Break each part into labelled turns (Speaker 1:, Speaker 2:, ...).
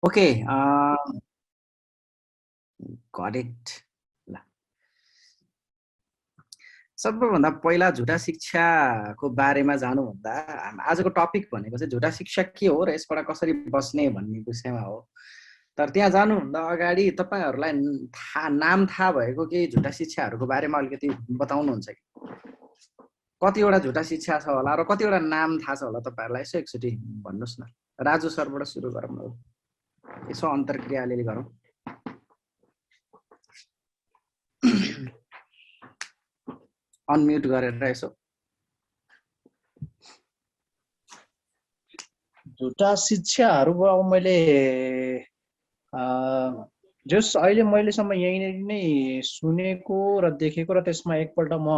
Speaker 1: Okay got it. ल सबैभन्दा पहिला झुटा शिक्षाको बारेमा जानुभन्दा आजको टपिक भनेको चाहिँ झुटा शिक्षा के हो र यसबाट कसरी बस्ने भन्ने विषयमा हो। तर त्यहाँ जानुभन्दा अगाडि तपाईँहरूलाई नाम थाहा भएको केही झुटा शिक्षाहरूको बारेमा अलिकति बताउनुहुन्छ कि? कतिवटा झुटा शिक्षा छ होला र कतिवटा नाम थाहा छ होला तपाईँहरूलाई? यसो एकचोटि भन्नुहोस् न। राजु सरबाट सुरु गरौँ न। यसो अन्तर्क्रिया अलिअलि गरौँ। अनम्युट गरेर यसो।
Speaker 2: झुटा शिक्षाहरू अब मैले जस अहिले मैलेसम्म यहीँनिर नै सुनेको र देखेको र त्यसमा एकपल्ट म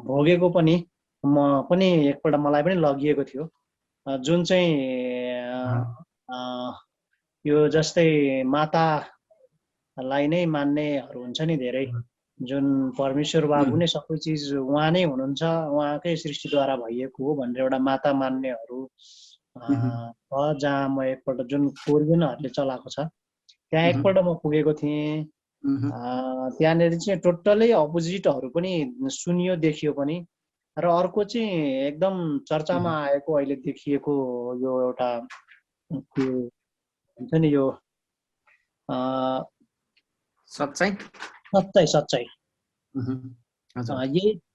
Speaker 2: भोगेको पनि, म पनि एकपल्ट मलाई पनि लगिएको थियो, जुन चाहिँ यो जस्तै मातालाई नै मान्नेहरू हुन्छ नि धेरै, जुन परमेश्वर बाबु नै सबै चिज उहाँ नै हुनुहुन्छ, उहाँकै सृष्टिद्वारा भइएको हो भनेर एउटा माता मान्नेहरू जहाँ म एकपल्ट जुन कोरियनहरूले चलाएको छ त्यहाँ एकपल्ट म पुगेको थिएँ। त्यहाँनिर चाहिँ टोटल्लै अपोजिटहरू पनि सुनियो देखियो पनि। र अर्को चाहिँ एकदम चर्चामा आएको अहिले देखिएको यो एउटा हुन्छ नि यो
Speaker 1: सच्चाइ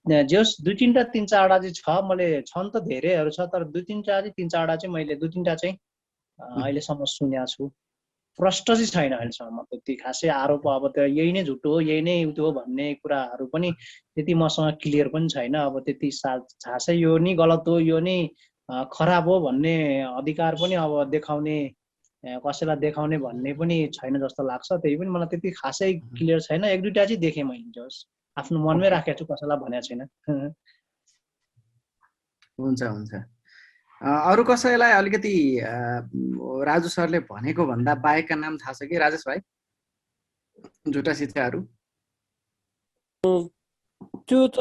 Speaker 2: यही जस दुई तिनवटा तिन चारवटा चाहिँ छ, मैले छन् त धेरैहरू छ, तर दुई तिनवटा तिन चारवटा चाहिँ मैले दुई तिनवटा चाहिँ अहिलेसम्म सुनेको छु। प्रष्ट चाहिँ छैन अहिलेसम्म त्यति खासै आरोप अब त यही नै झुटो हो यही नै उतो हो भन्ने कुराहरू पनि त्यति मसँग क्लियर पनि छैन। अब त्यति खासै यो नि गलत हो यो नि खराब हो भन्ने अधिकार पनि अब देखाउने कसैलाई देखाउने भन्ने पनि छैन जस्तो लाग्छ। त्यही पनि मलाई त्यति खासै क्लियर छैन। एक दुईटा चाहिँ देखेँ मैले, जस आफ्नो मनमै राखेको छु, कसैलाई भनेको छैन।
Speaker 1: हुन्छ हुन्छ। अरू कसैलाई अलिकति राजु सरले भनेको भन्दा बाहेकका नाम थाहा छ कि राजेश भाइ? झुटा शिक्षाहरू
Speaker 3: त्यो त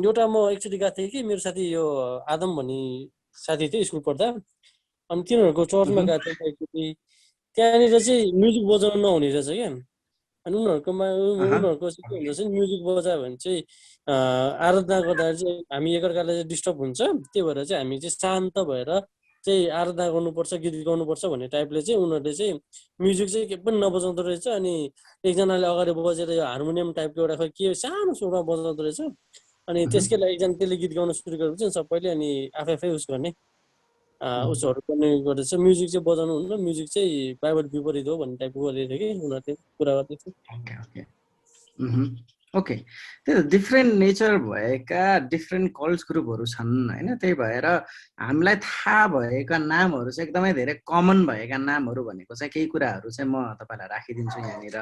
Speaker 3: एउटा म एकचोटि गएको थिएँ कि मेरो साथी यो आदम भन्ने साथी थियो स्कुल पढ्दा, अनि तिनीहरूको चर्चमा गएको थिएँ एकचोटि। त्यहाँनिर चाहिँ म्युजिक बजाउनु नहुने रहेछ क्या। अनि उनीहरूको चाहिँ के हुन्छ चाहिँ म्युजिक बजायो भने चाहिँ आराधना गर्दाखेरि चाहिँ हामी एकअर्कालाई चाहिँ डिस्टर्ब हुन्छ, त्यही भएर चाहिँ हामी चाहिँ शान्त भएर चाहिँ आराधना गर्नुपर्छ गीत गाउनुपर्छ भन्ने टाइपले चाहिँ उनीहरूले चाहिँ म्युजिक चाहिँ के पनि नबजाउँदो रहेछ। अनि एकजनाले अगाडि बजेर यो हार्मोनियम टाइपको एउटा के सानो सुरमा बजाउँदो रहेछ। अनि त्यसकै लागि एकजना त्यसले गीत गाउन सुरु गरेपछि सबैले अनि आफै उस गर्ने उसहरू गर्ने गरेछ। म्युजिक चाहिँ बजाउनु हुन्न, म्युजिक चाहिँ बाइबल विपरीत हो भन्ने टाइपको गरेको थियो कि उनीहरूले कुरा गर्दै थियो।
Speaker 1: ओके, त्यो डिफ्रेन्ट नेचर भएका डिफ्रेन्ट कल्ट ग्रुपहरू छन् होइन। त्यही भएर हामीलाई थाहा भएका नामहरू चाहिँ एकदमै धेरै कमन भएका नामहरू भनेको चाहिँ केही कुराहरू चाहिँ म तपाईँलाई राखिदिन्छु यहाँनिर।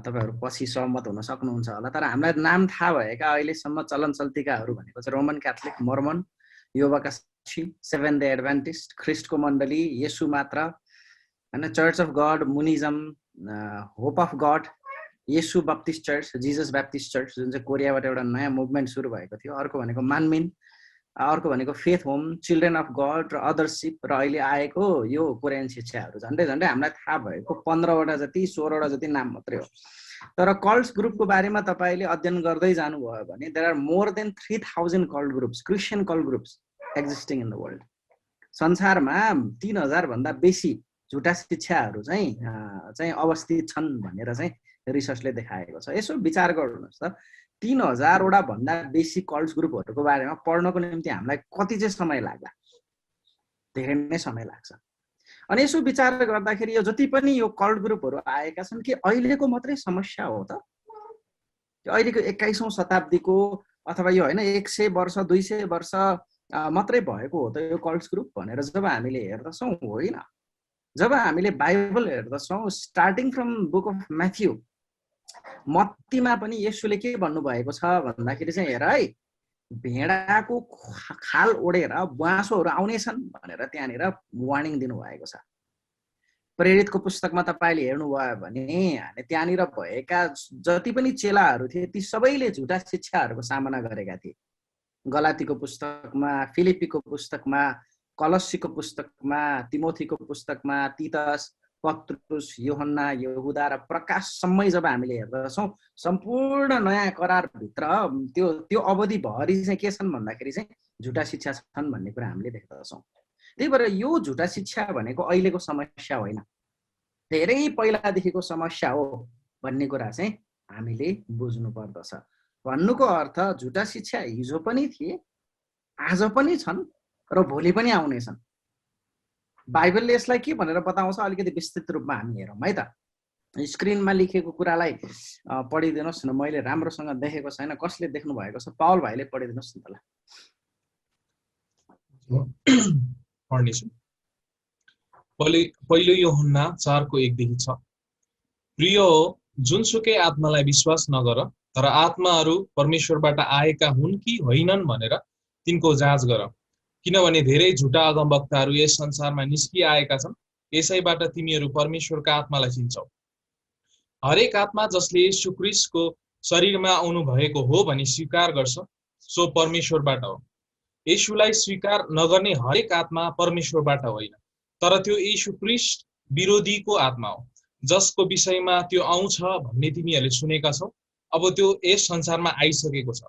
Speaker 1: तपाईँहरू पछि सहमत हुन सक्नुहुन्छ होला। तर हामीलाई नाम थाहा भएका अहिलेसम्म चलन चल्तीकाहरू भनेको चाहिँ रोमन क्याथोलिक, मर्मन, योवाका साक्षी, सेभेन डे एडभेन्टिस्ट, ख्रिस्टको मण्डली, येशू मात्र होइन, चर्च अफ गड, मुनिजम, होप अफ गड, येशू baptist church, Jesus baptist church जुन चाहिँ कोरियाबाट एउटा नयाँ मुभमेन्ट सुरु भएको थियो। अर्को भनेको मानमिन, अर्को भनेको faith home, children of God र अदरसिप, र अहिले आएको यो कोरियन शिक्षाहरू। झन्डै झन्डै हामीलाई थाहा भएको 15वटा जति 16वटा जति नाम मात्रै हो। तर कल्ट ग्रुपको बारेमा तपाईँले अध्ययन गर्दै जानुभयो भने there are more than 3000 cult groups, Christian cult groups existing in the world. संसारमा 3000 भन्दा बेसी झुटा शिक्षाहरू चाहिँ अवस्थित छन् भनेर चाहिँ रिसर्चले देखाएको छ। यसो विचार गर्नुहोस् त, 3000वटा भन्दा बेसी कल्ट ग्रुपहरूको बारेमा पढ्नको निम्ति हामीलाई कति चाहिँ समय लाग्ला? धेरै नै समय लाग्छ। अनि यसो विचार गर्दाखेरि यो जति पनि यो कल्ट ग्रुपहरू आएका छन् कि अहिलेको मात्रै समस्या हो त? अहिलेको 21औं शताब्दीको अथवा यो होइन 100 वर्ष 200 वर्ष मात्रै भएको हो त यो कल्ट ग्रुप भनेर जब हामीले हेर्दछौँ? होइन। जब हामीले बाइबल हेर्दछौँ, starting from book of Matthew, मत्तीमा पनि येशूले के भन्नुभएको छ भन्दाखेरि चाहिँ हेर है, भेडाको खाल ओढेर ब्वाँसोहरू आउनेछन् भनेर त्यहाँनिर वार्निङ दिनुभएको छ। प्रेरितको पुस्तकमा तपाईँले हेर्नुभयो भने त्यहाँनिर भएका जति पनि चेलाहरू थिए ती सबैले झुटा शिक्षाहरूको सामना गरेका थिए। गलातीको पुस्तकमा, फिलिपीको पुस्तकमा, कलस्सीको पुस्तकमा, तिमोथीको पुस्तकमा, तीतस, पत्रुस, यूहन्ना, यहुदा र प्रकाशसम्मै जब हामीले हेर्दछौँ सम्पूर्ण नयाँ करारभित्र त्यो त्यो अवधिभरि चाहिँ के छन् भन्दाखेरि चाहिँ झुटा शिक्षा छन् भन्ने कुरा हामीले देख्दछौँ। त्यही भएर यो झुटा शिक्षा भनेको अहिलेको समस्या होइन, धेरै पहिलादेखिको समस्या हो भन्ने कुरा चाहिँ हामीले बुझ्नु पर्दछ। भन्नुको अर्थ झुटा शिक्षा हिजो पनि थिए, आज पनि छन् र भोलि पनि आउनेछन्। बाइबलले यसलाई के भनेर बताउँछ अलिकति विस्तृत रूपमा हामी हेरौँ है त। स्क्रिनमा लेखेको कुरालाई पढिदिनुहोस् न, मैले राम्रोसँग देखेको छैन, कसले देख्नु भएको छ? पावल भाइले पढिदिनुहोस् न त।
Speaker 4: पढ्नेछु। पहिलो यूहन्ना 4:1-6। प्रिय हो, जुनसुकै आत्मालाई विश्वास नगर, तर आत्माहरू परमेश्वरबाट आएका हुन् कि होइनन् भनेर तिनको जाँच गर, किनभने धेरै झुटा अगमवक्ताहरू यस संसारमा निस्किआएका छन्। यसैबाट तिमीहरू परमेश्वरका आत्मालाई चिन्छौ। हरेक आत्मा जसले यीशु ख्रीष्टको शरीरमा आउनु भएको हो भनी स्वीकार गर्छ, सो परमेश्वरबाट हो। यीशुलाई स्वीकार नगर्ने हरेक आत्मा परमेश्वरबाट होइन, तर त्यो यीशु ख्रीष्ट विरोधीको आत्मा हो, जसको विषयमा त्यो आउँछ भन्ने तिमीहरूले सुनेका छौ। अब त्यो यस संसारमा आइसकेको छ।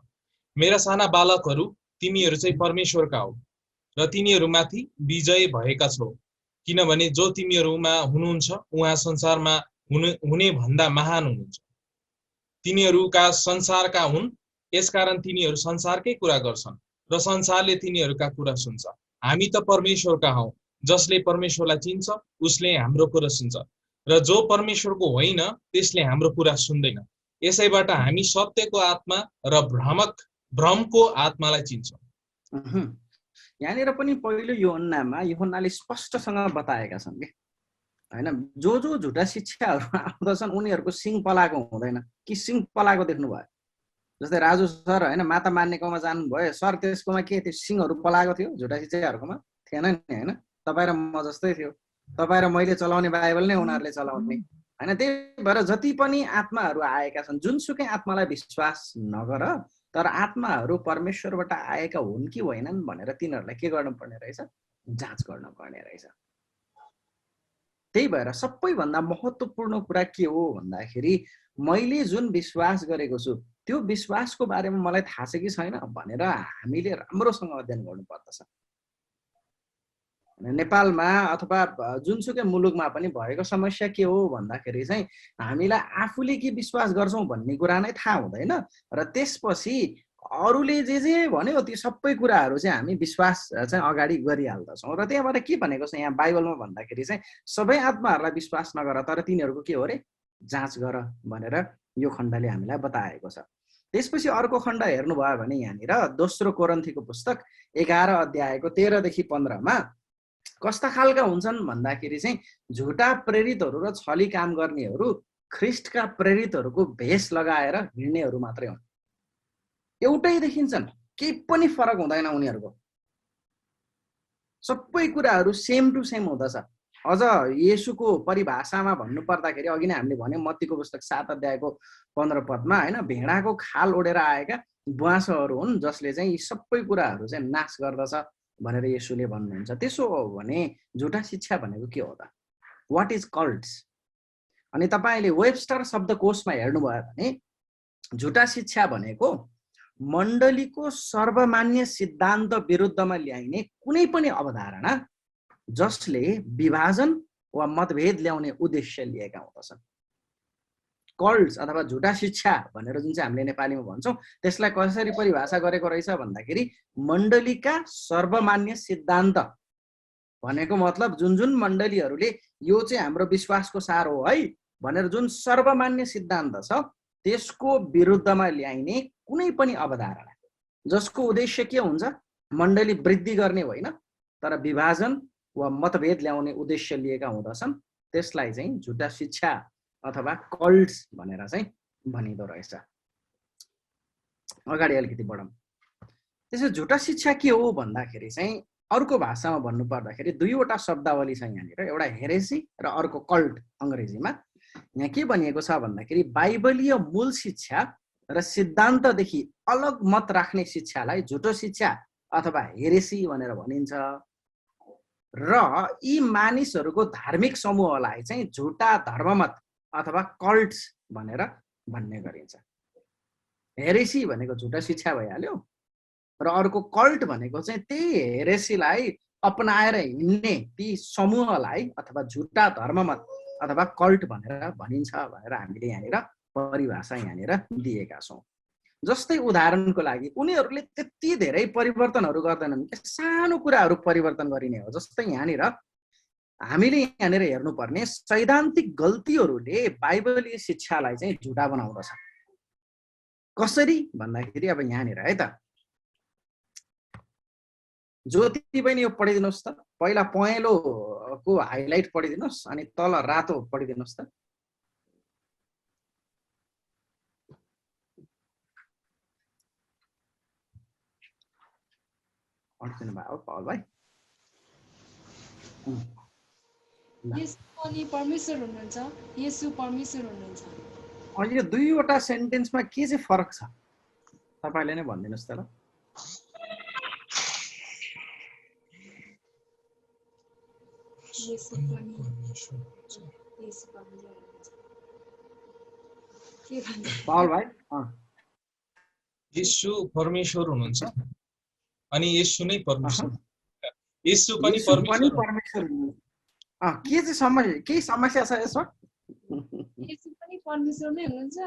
Speaker 4: मेरा साना बालकहरू, तिमीहरू चाहिँ परमेश्वरका हो र तिनीहरूमाथि विजय भएका छौ, किनभने जो तिमीहरूमा हुनुहुन्छ उहाँ संसारमा हुने भन्दा महान हुनुहुन्छ। तिनीहरूका संसारका हुन्, यसकारण तिनीहरू संसारकै कुरा गर्छन् र संसारले तिनीहरूका कुरा सुन्छ। हामी त परमेश्वरका हौं, जसले परमेश्वरलाई चिन्छ उसले हाम्रो कुरा सुन्छ, र जो परमेश्वरको होइन त्यसले हाम्रो कुरा सुन्दैन। यसैबाट हामी सत्यको आत्मा र भ्रमको आत्मालाई चिन्छौँ।
Speaker 1: यहाँनिर पनि पहिलो यूहन्नाले स्पष्टसँग बताएका छन् कि हैन, जो झुटा शिक्षाहरू आउँदछन् उनीहरूको सिङ पलाएको हुँदैन कि सिङ पलाएको देख्नुभयो। जस्तै राजु सर हैन माता मान्नेकोमा जानुभयो, सर त्यसकोमा के थियो, सिङहरू पलाएको थियो? झुटा शिक्षाहरूकोमा थिएन नि हैन। तपाईँ र म जस्तै थियो, तपाईँ र मैले चलाउने बाइबल नै उनीहरूले चलाउने हैन। त्यही भएर जति पनि आत्माहरू आएका छन्, जुनसुकै आत्मालाई विश्वास नगर, तर आत्माहरू परमेश्वरबाट आएका हुन् कि होइनन् भनेर तिनीहरूलाई के गर्नुपर्ने रहेछ? जाँच गर्नुपर्ने रहेछ। त्यही भएर सबैभन्दा महत्त्वपूर्ण कुरा के हो भन्दाखेरि मैले जुन विश्वास गरेको छु त्यो विश्वासको बारेमा मलाई थाहा छ कि छैन भनेर हामीले राम्रोसँग अध्ययन गर्नुपर्दछ। नेपालमा अथवा जुनसुकै मुलुकमा पनि भएको समस्या के हो भन्दाखेरि चाहिँ हामीलाई आफूले के विश्वास गर्छौँ भन्ने कुरा नै थाहा हुँदैन र त्यसपछि अरूले जे भन्यो त्यो सबै कुराहरू चाहिँ हामी विश्वास चाहिँ अगाडि गरिहाल्दछौँ। र त्यहाँबाट के भनेको छ यहाँ बाइबलमा भन्दाखेरि चाहिँ सबै आत्माहरूलाई विश्वास नगर, तर तिनीहरूको के हो रे? जाँच गर भनेर यो खण्डले हामीलाई बताएको छ। त्यसपछि अर्को खण्ड हेर्नुभयो भने यहाँनिर दोस्रो कोरिन्थीको पुस्तक 11:13-15मा कस्ता खालका हुन्छन् भन्दाखेरि चाहिँ झुटा प्रेरितहरू र छली काम गर्नेहरू ख्रीष्टका प्रेरितहरूको भेष लगाएर हिँड्नेहरू मात्रै हुन्। एउटै देखिन्छन्, केही पनि फरक हुँदैन उनीहरूको, सबै कुराहरू सेम टु सेम हुँदछ। अझ येशूको परिभाषामा भन्नु पर्दाखेरि अघि नै हामीले भन्यौँ मत्तीको पुस्तक 7:15 हैन, भेडाको खाल ओढेर आएका बुवासहरू हुन् जसले चाहिँ यी सबै कुराहरू चाहिँ नाश गर्दछ भनेर येशूले भन्नुहुन्छ। त्यसो हो भने झुटा शिक्षा भनेको के हो त? What is cults? अनि तपाईले वेबस्टर शब्दकोशमा हेर्नुभयो भने झुटा शिक्षा भनेको मण्डलीको सर्वमान्य सिद्धान्त विरुद्धमा ल्याइने कुनै पनि अवधारणा जसले विभाजन वा मतभेद ल्याउने उद्देश्य लिएका हुँदछन्। कल्ट्स अथवा झुटा शिक्षा भनेर जुन चाहिँ हामीले नेपालीमा भन्छौँ त्यसलाई कसरी परिभाषा गरेको रहेछ भन्दाखेरि मण्डलीका सर्वमान्य सिद्धान्त भनेको मतलब जुन मण्डलीहरूले यो चाहिँ हाम्रो विश्वासको सार हो है भनेर जुन सर्वमान्य सिद्धान्त छ त्यसको विरुद्धमा ल्याइने कुनै पनि अवधारणा जसको उद्देश्य के हुन्छ? मण्डली वृद्धि गर्ने होइन तर विभाजन वा मतभेद ल्याउने उद्देश्य लिएका हुँदछन्, त्यसलाई चाहिँ झुटा शिक्षा अथवा कल्ट्स भनेर चाहिँ भनिँदो रहेछ। अगाडि अलिकति बढौँ। त्यसो झुटा शिक्षा के हो भन्दाखेरि चाहिँ अर्को भाषामा भन्नु पर्दाखेरि दुईवटा शब्दावली छ यहाँनिर, एउटा हेरेसी र अर्को कल्ट अङ्ग्रेजीमा। यहाँ के भनिएको छ भन्दाखेरि बाइबलीय मूल शिक्षा र सिद्धान्तदेखि अलग मत राख्ने शिक्षालाई झुटो शिक्षा अथवा हेरेसी भनेर भनिन्छ। र यी मानिसहरूको धार्मिक समूहलाई चाहिँ झुटा धर्ममत अथवा कल्ट्स भनेर भन्ने गरिन्छ। हेरेसी भनेको झुटा शिक्षा भइहाल्यो र अर्को कल्ट भनेको चाहिँ त्यही हेरेसीलाई अपनाएर हिँड्ने ती समूहलाई अथवा झुटा धर्ममत अथवा कल्ट भनेर भनिन्छ भनेर हामीले यहाँनिर परिभाषा यहाँनिर दिएका छौँ। जस्तै उदाहरणको लागि उनीहरूले त्यति धेरै परिवर्तनहरू गर्दैनन्, सानो कुराहरू परिवर्तन गरिने हो। जस्तै यहाँनिर हामीले यहाँनिर हेर्नुपर्ने सैद्धान्तिक गल्तीहरूले बाइबलीय शिक्षालाई चाहिँ झुटा बनाउँदछ। कसरी भन्दाखेरि अब यहाँनिर है त ज्योति पनि यो पढिदिनुहोस् त। पहिला पहेँलोको हाइलाइट पढिदिनुहोस् अनि तल रातो पढिदिनुहोस् त। अड्किनु भयो पहल भाइ।
Speaker 5: येशू पनि परमेश्वर हुनुहुन्छ, येशू परमेश्वर हुनुहुन्छ।
Speaker 1: अनि यो दुईवटा सेन्टेन्समा के चाहिँ फरक छ तपाईले नै भनिदिनुस् त ल।
Speaker 5: येशू पनि येशू परमेश्वर हुनुहुन्छ। के भन्नु
Speaker 1: पहल भाइ?
Speaker 4: येशू परमेश्वर हुनुहुन्छ अनि येशू नै परमेश्वर। येशू पनि परमेश्वर
Speaker 1: हुनुहुन्छ। के चाहिँ समस्या, के समस्या छ यसमा?
Speaker 5: येशू पनि परमेश्वर नै हुनुहुन्छ,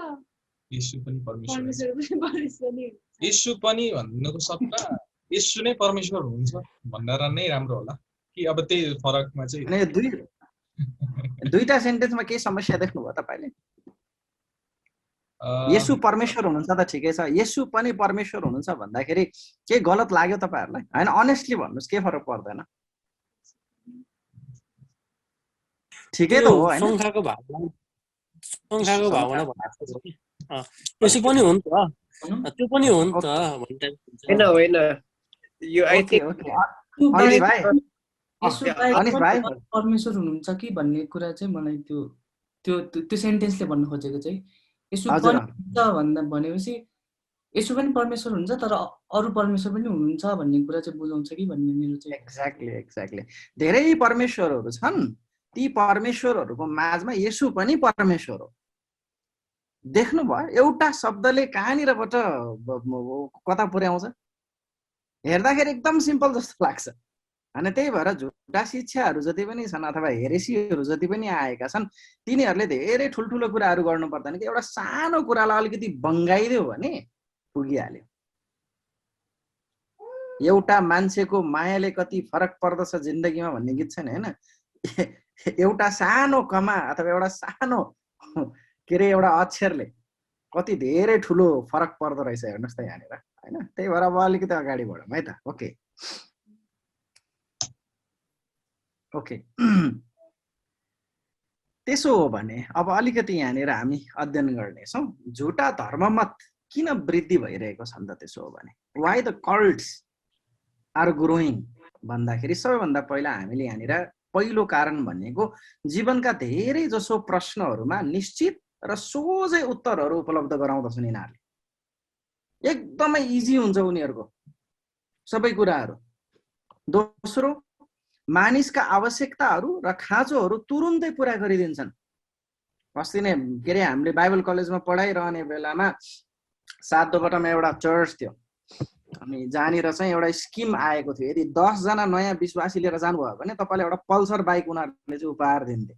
Speaker 4: येशू पनि परमेश्वर।
Speaker 5: परमेश्वर पनि परमेश्वर नै हुनुहुन्छ।
Speaker 4: येशू पनि भन्नुको सट्टा येशू नै परमेश्वर हुनुहुन्छ भन्दा नै राम्रो होला कि अब त्यही फरकमा चाहिँ
Speaker 1: अनि दुईटा सेन्टेन्समा के समस्या देख्नुभयो तपाईले? येशू परमेश्वर हुनुहुन्छ त ठिकै छ, येशू पनि परमेश्वर हुनुहुन्छ भन्दाखेरि के गलत लाग्यो तपाईहरुलाई? हैन, अनेस्टली भन्नुस्, के फरक पर्दैन? ठिकै त हो हैन?
Speaker 3: संख्याको भावना भनेको के? यसो पनि हो नि त, त्यो पनि हो नि त भन्ने
Speaker 6: हैन हैन यो आई थिंक
Speaker 1: अनिस भाइ
Speaker 7: परमेश्वर हुनुहुन्छ कि भन्ने कुरा चाहिँ मलाई त्यो सेन्टेन्सले भन्न खोजेको चाहिँ यसो पनि हुन्छ भनेपछि यसो पनि परमेश्वर हुन्छ तर अरु परमेश्वर पनि हुनुहुन्छ भन्ने कुरा चाहिँ बुझाउँछ कि भन्ने मेरो चाहिँ।
Speaker 1: एक्ज्याक्टली धेरै परमेश्वरहरू छन्, ती परमेश्वरहरूको माझमा येशू पनि परमेश्वर हो। देख्नुभयो एउटा शब्दले कहाँनिरबाट कता पुर्याउँछ? हेर्दाखेरि एकदम सिम्पल जस्तो लाग्छ। अनि त्यही भएर झुटा शिक्षाहरू जति पनि छन् अथवा हेरेसीहरू जति पनि आएका छन् तिनीहरूले धेरै ठुल्ठुलो कुराहरू गर्नु पर्दैन कि एउटा सानो कुरालाई अलिकति बङ्गाइदियो भने पुगिहाल्यो। एउटा मान्छेको मायाले कति फरक पर्दछ जिन्दगीमा भन्ने गीत छैन हैन? एउटा सानो कमा अथवा एउटा सानो के रे एउटा अक्षरले कति धेरै ठुलो फरक पर्दो रहेछ हेर्नुस् त यहाँनिर हैन? त्यही भएर अब अलिकति अगाडि बढौँ है त। ओके त्यसो हो भने अब अलिकति यहाँनिर हामी अध्ययन गर्नेछौँ झुटा धर्ममत किन वृद्धि भइरहेको छ त। त्यसो हो भने why the cults are growing भन्दाखेरि सबैभन्दा पहिला हामीले यहाँनिर पहिलो कारण भनेको जीवनका धेरै जसो प्रश्नहरूमा निश्चित र सोझै उत्तरहरू उपलब्ध गराउँदछन् यिनीहरूले। एकदमै इजी हुन्छ उनीहरूको सबै कुराहरू। दोस्रो, मानिसका आवश्यकताहरू र खाँचोहरू तुरुन्तै पुरा गरिदिन्छन्। अस्ति नै के अरे हामीले बाइबल कलेजमा पढाइरहने बेलामा 7 दोबटामा एउटा चर्च थियो अनि जहाँनिर चाहिँ एउटा स्किम आएको थियो, यदि 10 जना नयाँ विश्वासी लिएर जानुभयो भने तपाईँले एउटा पल्सर बाइक उनीहरूले चाहिँ उपहार दिन्थे।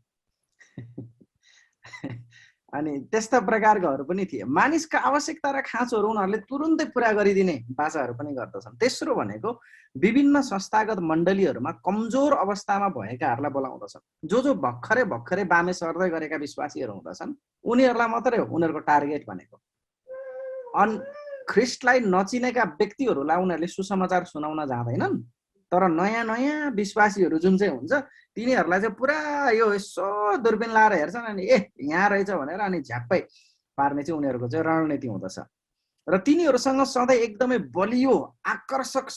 Speaker 1: अनि त्यस्ता प्रकारकाहरू पनि थिए। मानिसका आवश्यकता र खाँचोहरू उनीहरूले तुरुन्तै पुरा गरिदिने बाचाहरू पनि गर्दछन्। तेस्रो भनेको विभिन्न संस्थागत मण्डलीहरूमा कमजोर अवस्थामा भएकाहरूलाई बोलाउँदछन्। जो भर्खरै बामे सर्दै गरेका विश्वासीहरू हुँदछन् उनीहरूलाई मात्रै हो उनीहरूको टार्गेट भनेको। ख्रिस्टलाई नचिनेका व्यक्तिहरूलाई उनीहरूले सुसमाचार सुनाउन जाँदैनन्, तर नयाँ विश्वासीहरू जुन चाहिँ हुन्छ तिनीहरूलाई चाहिँ पुरा यो यसो दूरबीन लाएर हेर्छन् अनि यहाँ रहेछ भनेर अनि झ्याप्पै पार्ने चाहिँ उनीहरूको चाहिँ रणनीति हुँदछ। र तिनीहरूसँग सधैँ एकदमै बलियो आकर्षक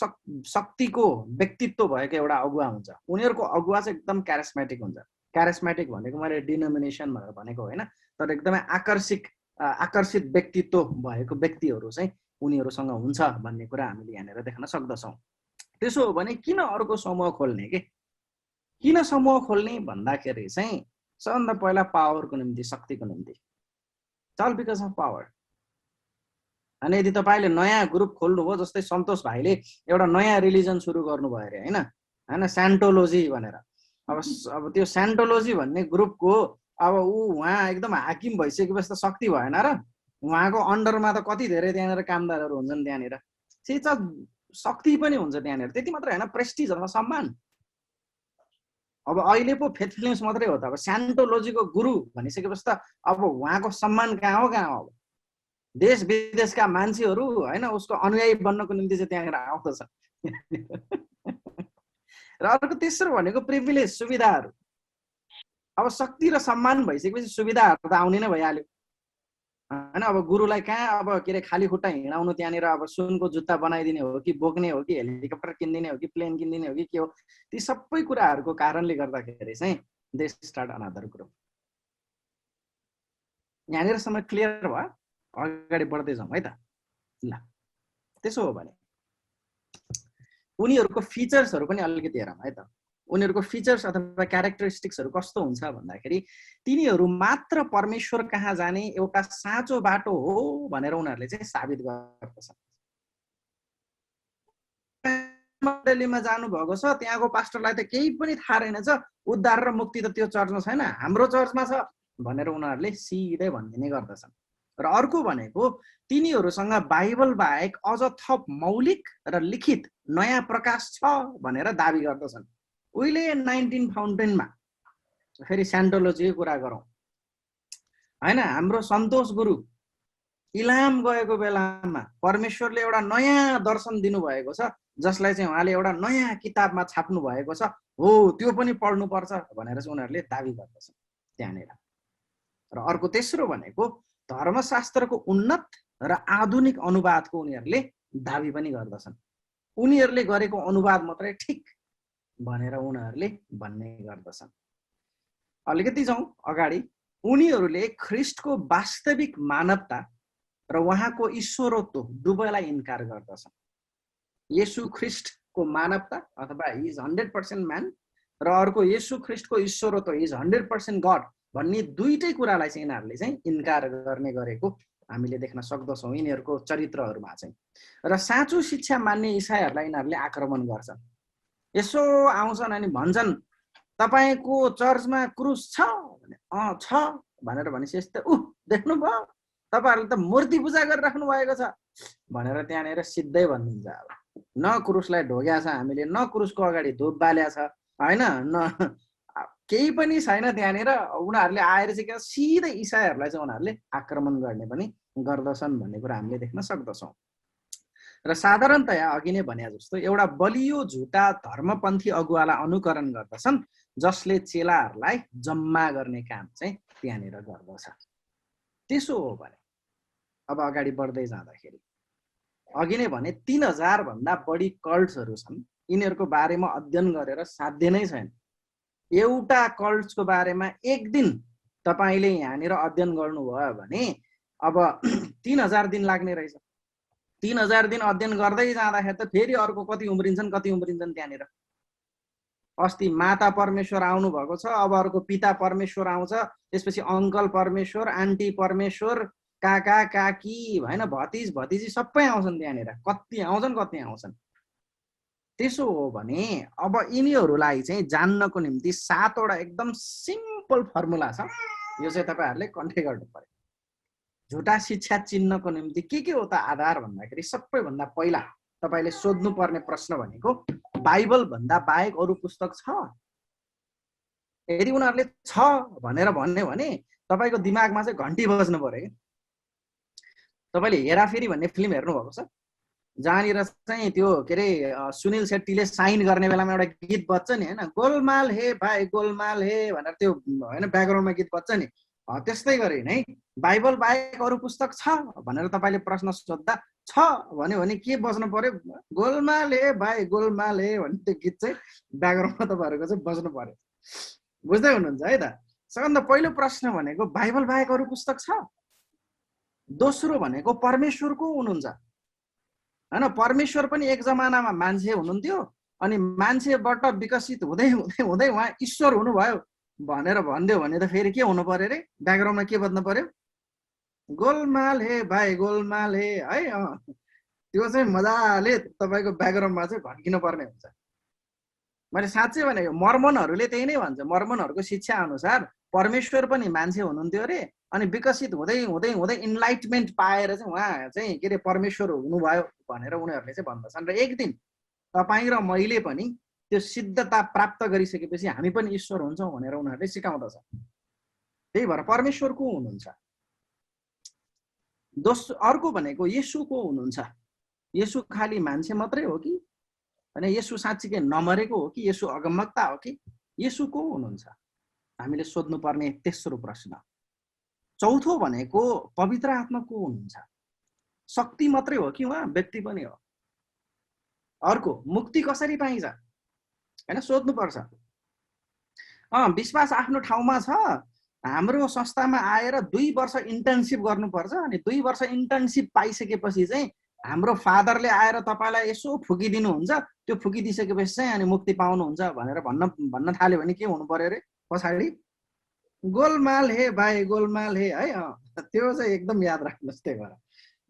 Speaker 1: शक्तिको व्यक्तित्व भएको एउटा अगुवा हुन्छ। उनीहरूको अगुवा चाहिँ एकदम क्यारिस्मेटिक हुन्छ। क्यारिस्मेटिक भनेको मैले डिनोमिनेसन भनेर भनेको होइन, तर एकदमै आकर्षित व्यक्तित्व भएको व्यक्तिहरू चाहिँ उनीहरूसँग हुन्छ भन्ने कुरा हामीले यहाँनिर देख्न सक्दछौँ। त्यसो हो भने किन अर्को समूह खोल्ने के? किन समूह खोल्ने भन्दाखेरि चाहिँ सबभन्दा पहिला पावरको निम्ति, शक्तिको निम्ति, अल बिकज अफ पावर। अनि यदि तपाईँले नयाँ ग्रुप खोल्नुभयो, जस्तै सन्तोष भाइले एउटा नयाँ रिलिजन सुरु गर्नुभयो अरे होइन, सान्टोलोजी भनेर। अब त्यो सान्टोलोजी भन्ने ग्रुपको अब उहाँ एकदम हाकिम भइसकेपछि त शक्ति भएन र, उहाँको अन्डरमा त कति धेरै त्यहाँनिर कामदारहरू हुन्छन्, त्यहाँनिर त्यही त शक्ति पनि हुन्छ त्यहाँनिर। त्यति मात्रै होइन, प्रेस्टिज अथवा सम्मान। अब अहिले पो फेथ फिल्म्स मात्रै हो त, अब सान्टोलोजीको गुरु भनिसकेपछि त अब उहाँको सम्मान कहाँ हो कहाँ हो। अब देश विदेशका मान्छेहरू होइन उसको अनुयायी बन्नको निम्ति चाहिँ त्यहाँनिर आउँदछ। र अर्को तेस्रो भनेको प्रिभिलेज, सुविधाहरू। अब शक्ति र सम्मान भइसकेपछि सुविधाहरू त आउने नै भइहाल्यो होइन। अब गुरुलाई कहाँ अब के अरे खाली खुट्टा हिँडाउनु, त्यहाँनिर अब सुनको जुत्ता बनाइदिने हो कि, बोक्ने हो कि, हेलिकप्टर किनिदिने हो कि, प्लेन किनिदिने हो कि के हो, ती सबै कुराहरूको कारणले गर्दाखेरि चाहिँ दे स्टार्ट अनदर ग्रुप। यहाँनिरसम्म क्लियर भयो? अगाडि बढ्दै जाउँ है त। ल त्यसो हो भने उनीहरूको फिचर्सहरू पनि अलिकति हेरौँ है त। उनीहरूको फिचर्स अथवा क्यारेक्टरिस्टिक्सहरू कस्तो हुन्छ भन्दाखेरि तिनीहरू मात्र परमेश्वर कहाँ जाने एउटा साँचो बाटो हो भनेर उनीहरूले चाहिँ साबित गर्दछन्। मण्डलीमा जानुभएको छ, त्यहाँको पास्टरलाई त केही पनि थाहा रहेनछ, उद्धार र मुक्ति त त्यो चर्चमा छैन, हाम्रो चर्चमा छ भनेर उनीहरूले सिधै भनिदिने गर्दछन्। र अर्को भनेको तिनीहरूसँग बाइबल बाहेक अझ थप मौलिक र लिखित नयाँ प्रकाश छ भनेर दाबी गर्दछन्। उहिले 19 फाउन्टेनमा फेरि सान्टोलोजीको कुरा गरौँ होइन, हाम्रो सन्तोष गुरु इलाम गएको बेलामा परमेश्वरले एउटा नयाँ दर्शन दिनुभएको छ, जसलाई चाहिँ उहाँले एउटा नयाँ किताबमा छाप्नु भएको छ, हो त्यो पनि पढ्नुपर्छ भनेर चाहिँ उनीहरूले दाबी गर्दछन् त्यहाँनिर। र अर्को तेस्रो भनेको धर्मशास्त्रको उन्नत र आधुनिक अनुवादको उनीहरूले दाबी पनि गर्दछन्। उनीहरूले गरेको अनुवाद मात्रै ठिक भनेर उनीहरूले भन्ने गर्दछन्। अलिकति जाउँ अगाडि। उनीहरूले ख्रिस्टको वास्तविक मानवता र उहाँको ईश्वरत्व दुवैलाई इन्कार गर्दछन्। येशू ख्रिस्टको मानवता अथवा हि इज 100% म्यान, र अर्को येशू ख्रिस्टको ईश्वरत्व इज 100% गड भन्ने दुईटै कुरालाई चाहिँ यिनीहरूले चाहिँ इन्कार गर्ने गरेको हामीले देख्न सक्दछौँ यिनीहरूको चरित्रहरूमा चाहिँ। र साँचो शिक्षा मान्ने इसाईहरूलाई यिनीहरूले आक्रमण गर्छन्। यसो आउँछन् अनि भन्छन् तपाईँको चर्चमा क्रुस छ भने, छ भनेर भनेपछि यस्तो देख्नुभयो तपाईँहरूले त मूर्ति पूजा गरिराख्नु भएको छ भनेर त्यहाँनिर सिधै भनिदिन्छ। अब न क्रुसलाई ढोग्या छ हामीले, न क्रुसको अगाडि धूप बाल्या छ होइन, न केही पनि छैन त्यहाँनिर। उनीहरूले आएर चाहिँ सिधै इसाईहरूलाई चाहिँ उनीहरूले आक्रमण गर्ने पनि गर्दछन् भन्ने कुरा हामीले देख्न सक्दछौँ। र साधारणतया अघि नै भने जस्तो एउटा बलियो झुटा धर्मपन्थी अगुवालाई अनुकरण गर्दछन्, जसले चेलाहरूलाई जम्मा गर्ने काम चाहिँ त्यहाँनिर गर्दछ। त्यसो हो भने अब अगाडि बढ्दै जाँदाखेरि अघि नै भने 3000 भन्दा बढी कल्ट्सहरू छन्। यिनीहरूको बारेमा अध्ययन गरेर साध्य नै छैन। एउटा कल्ट्सको बारेमा एक दिन तपाईँले यहाँनिर अध्ययन गर्नुभयो भने अब 3000 दिन लाग्ने रहेछ। 3000 दिन अध्ययन गर्दै जाँदाखेरि त फेरि अर्को कति उम्रिन्छन् त्यहाँनिर। अस्ति माता परमेश्वर आउनु भएको छ, अब अर्को पिता परमेश्वर आउँछ, त्यसपछि अङ्कल परमेश्वर, आन्टी परमेश्वर, काका काकी होइन, भतिज भतिजी सबै आउँछन् त्यहाँनिर। कति आउँछन्। त्यसो हो भने अब यिनीहरूलाई चाहिँ जान्नको निम्ति 7वटा एकदम सिम्पल फर्मुला छ। यो चाहिँ तपाईँहरूले कन्ठे गर्नु पर्यो। झुटा शिक्षा चिन्नको निम्ति के हो त आधार भन्दाखेरि सबैभन्दा पहिला तपाईँले सोध्नुपर्ने प्रश्न भनेको बाइबल भन्दा बाहेक अरू पुस्तक छ? यदि उनीहरूले छ भनेर भन्ने भने तपाईँको दिमागमा चाहिँ घन्टी बज्नु पर्यो। तपाईँले हेराफेरी भन्ने फिल्म हेर्नुभएको छ? जहाँनिर चाहिँ त्यो के अरे सुनिल शेट्टीले साइन गर्ने बेलामा एउटा गीत बज्छ नि होइन, गोलमाल हे भाइ गोलमाल हे भनेर, त्यो होइन ब्याकग्राउन्डमा गीत बज्छ नि। त्यस्तै गरे है, बाइबल बाहेक अरू पुस्तक छ भनेर तपाईँले प्रश्न सोद्धा छ भन्यो भने के बज्नु पर्यो? गोलमाल हे भाइ गोलमाल हे भन्ने त्यो गीत चाहिँ ब्याकग्राउन्डमा तपाईँहरूको चाहिँ बज्नु पर्यो। बुझ्दै हुनुहुन्छ है त? सबभन्दा पहिलो प्रश्न भनेको बाइबल बाहेक अरू पुस्तक छ? दोस्रो भनेको परमेश्वर को हुनुहुन्छ होइन? परमेश्वर पनि एक जमानामा मान्छे हुनुहुन्थ्यो अनि मान्छेबाट विकसित हुँदै हुँदै हुँदै उहाँ ईश्वर हुनुभयो भनेर भनिदियो भने त फेरि के हुनु पर्यो रे? ब्याकग्राउन्डमा के बज्नु पर्यो? गोलमाल हे भाइ, गोलमाल हे, है। त्यो चाहिँ मजाले तपाईँको ब्याकग्राउन्डमा चाहिँ भड्किनु पर्ने हुन्छ। मैले साँच्चै भनेको, मर्मनहरूले त्यही नै भन्छ। मर्मनहरूको शिक्षा अनुसार परमेश्वर पनि मान्छे हुनुहुन्थ्यो अरे, अनि विकसित हुँदै हुँदै हुँदै इन्लाइटमेन्ट पाएर चाहिँ उहाँ चाहिँ के अरे परमेश्वर हुनुभयो भनेर उनीहरूले चाहिँ भन्दछन्। र एक दिन तपाईँ र मैले पनि त्यो सिद्धता प्राप्त गरिसकेपछि हामी पनि ईश्वर हुन्छौँ भनेर उनीहरूले सिकाउँदछ। त्यही भएर परमेश्वर को हुनुहुन्छ? अर्को भनेको येशू को हुनुहुन्छ? येशू खाली मान्छे मात्रै हो कि? अनि येशू साँच्चीकै नमरेको हो कि? येशू अगमवक्ता हो कि? येशू को हुनुहुन्छ? हामीले सोध्नुपर्ने तेस्रो प्रश्न। चौथो भनेको पवित्र आत्मा को हुनुहुन्छ? शक्ति मात्रै हो कि उहाँ व्यक्ति पनि हो? अर्को, मुक्ति कसरी पाइन्छ हैन? सोध्नुपर्छ। विश्वास आफ्नो ठाउँमा छ। हाम्रो संस्थामा आएर 2 वर्ष इन्टर्नसिप गर्नुपर्छ, अनि 2 वर्ष इन्टर्नसिप पाइसकेपछि चाहिँ हाम्रो फादरले आएर तपाईँलाई यसो फुकिदिनुहुन्छ। त्यो फुकिदिइसकेपछि चाहिँ अनि मुक्ति पाउनुहुन्छ भनेर भन्न थाल्यो भने के हुनु पर्यो रे? पछाडि गोलमाल हे भाइ, गोलमाल हे, है। त्यो चाहिँ एकदम याद राख्नुहोस्। त्यही भएर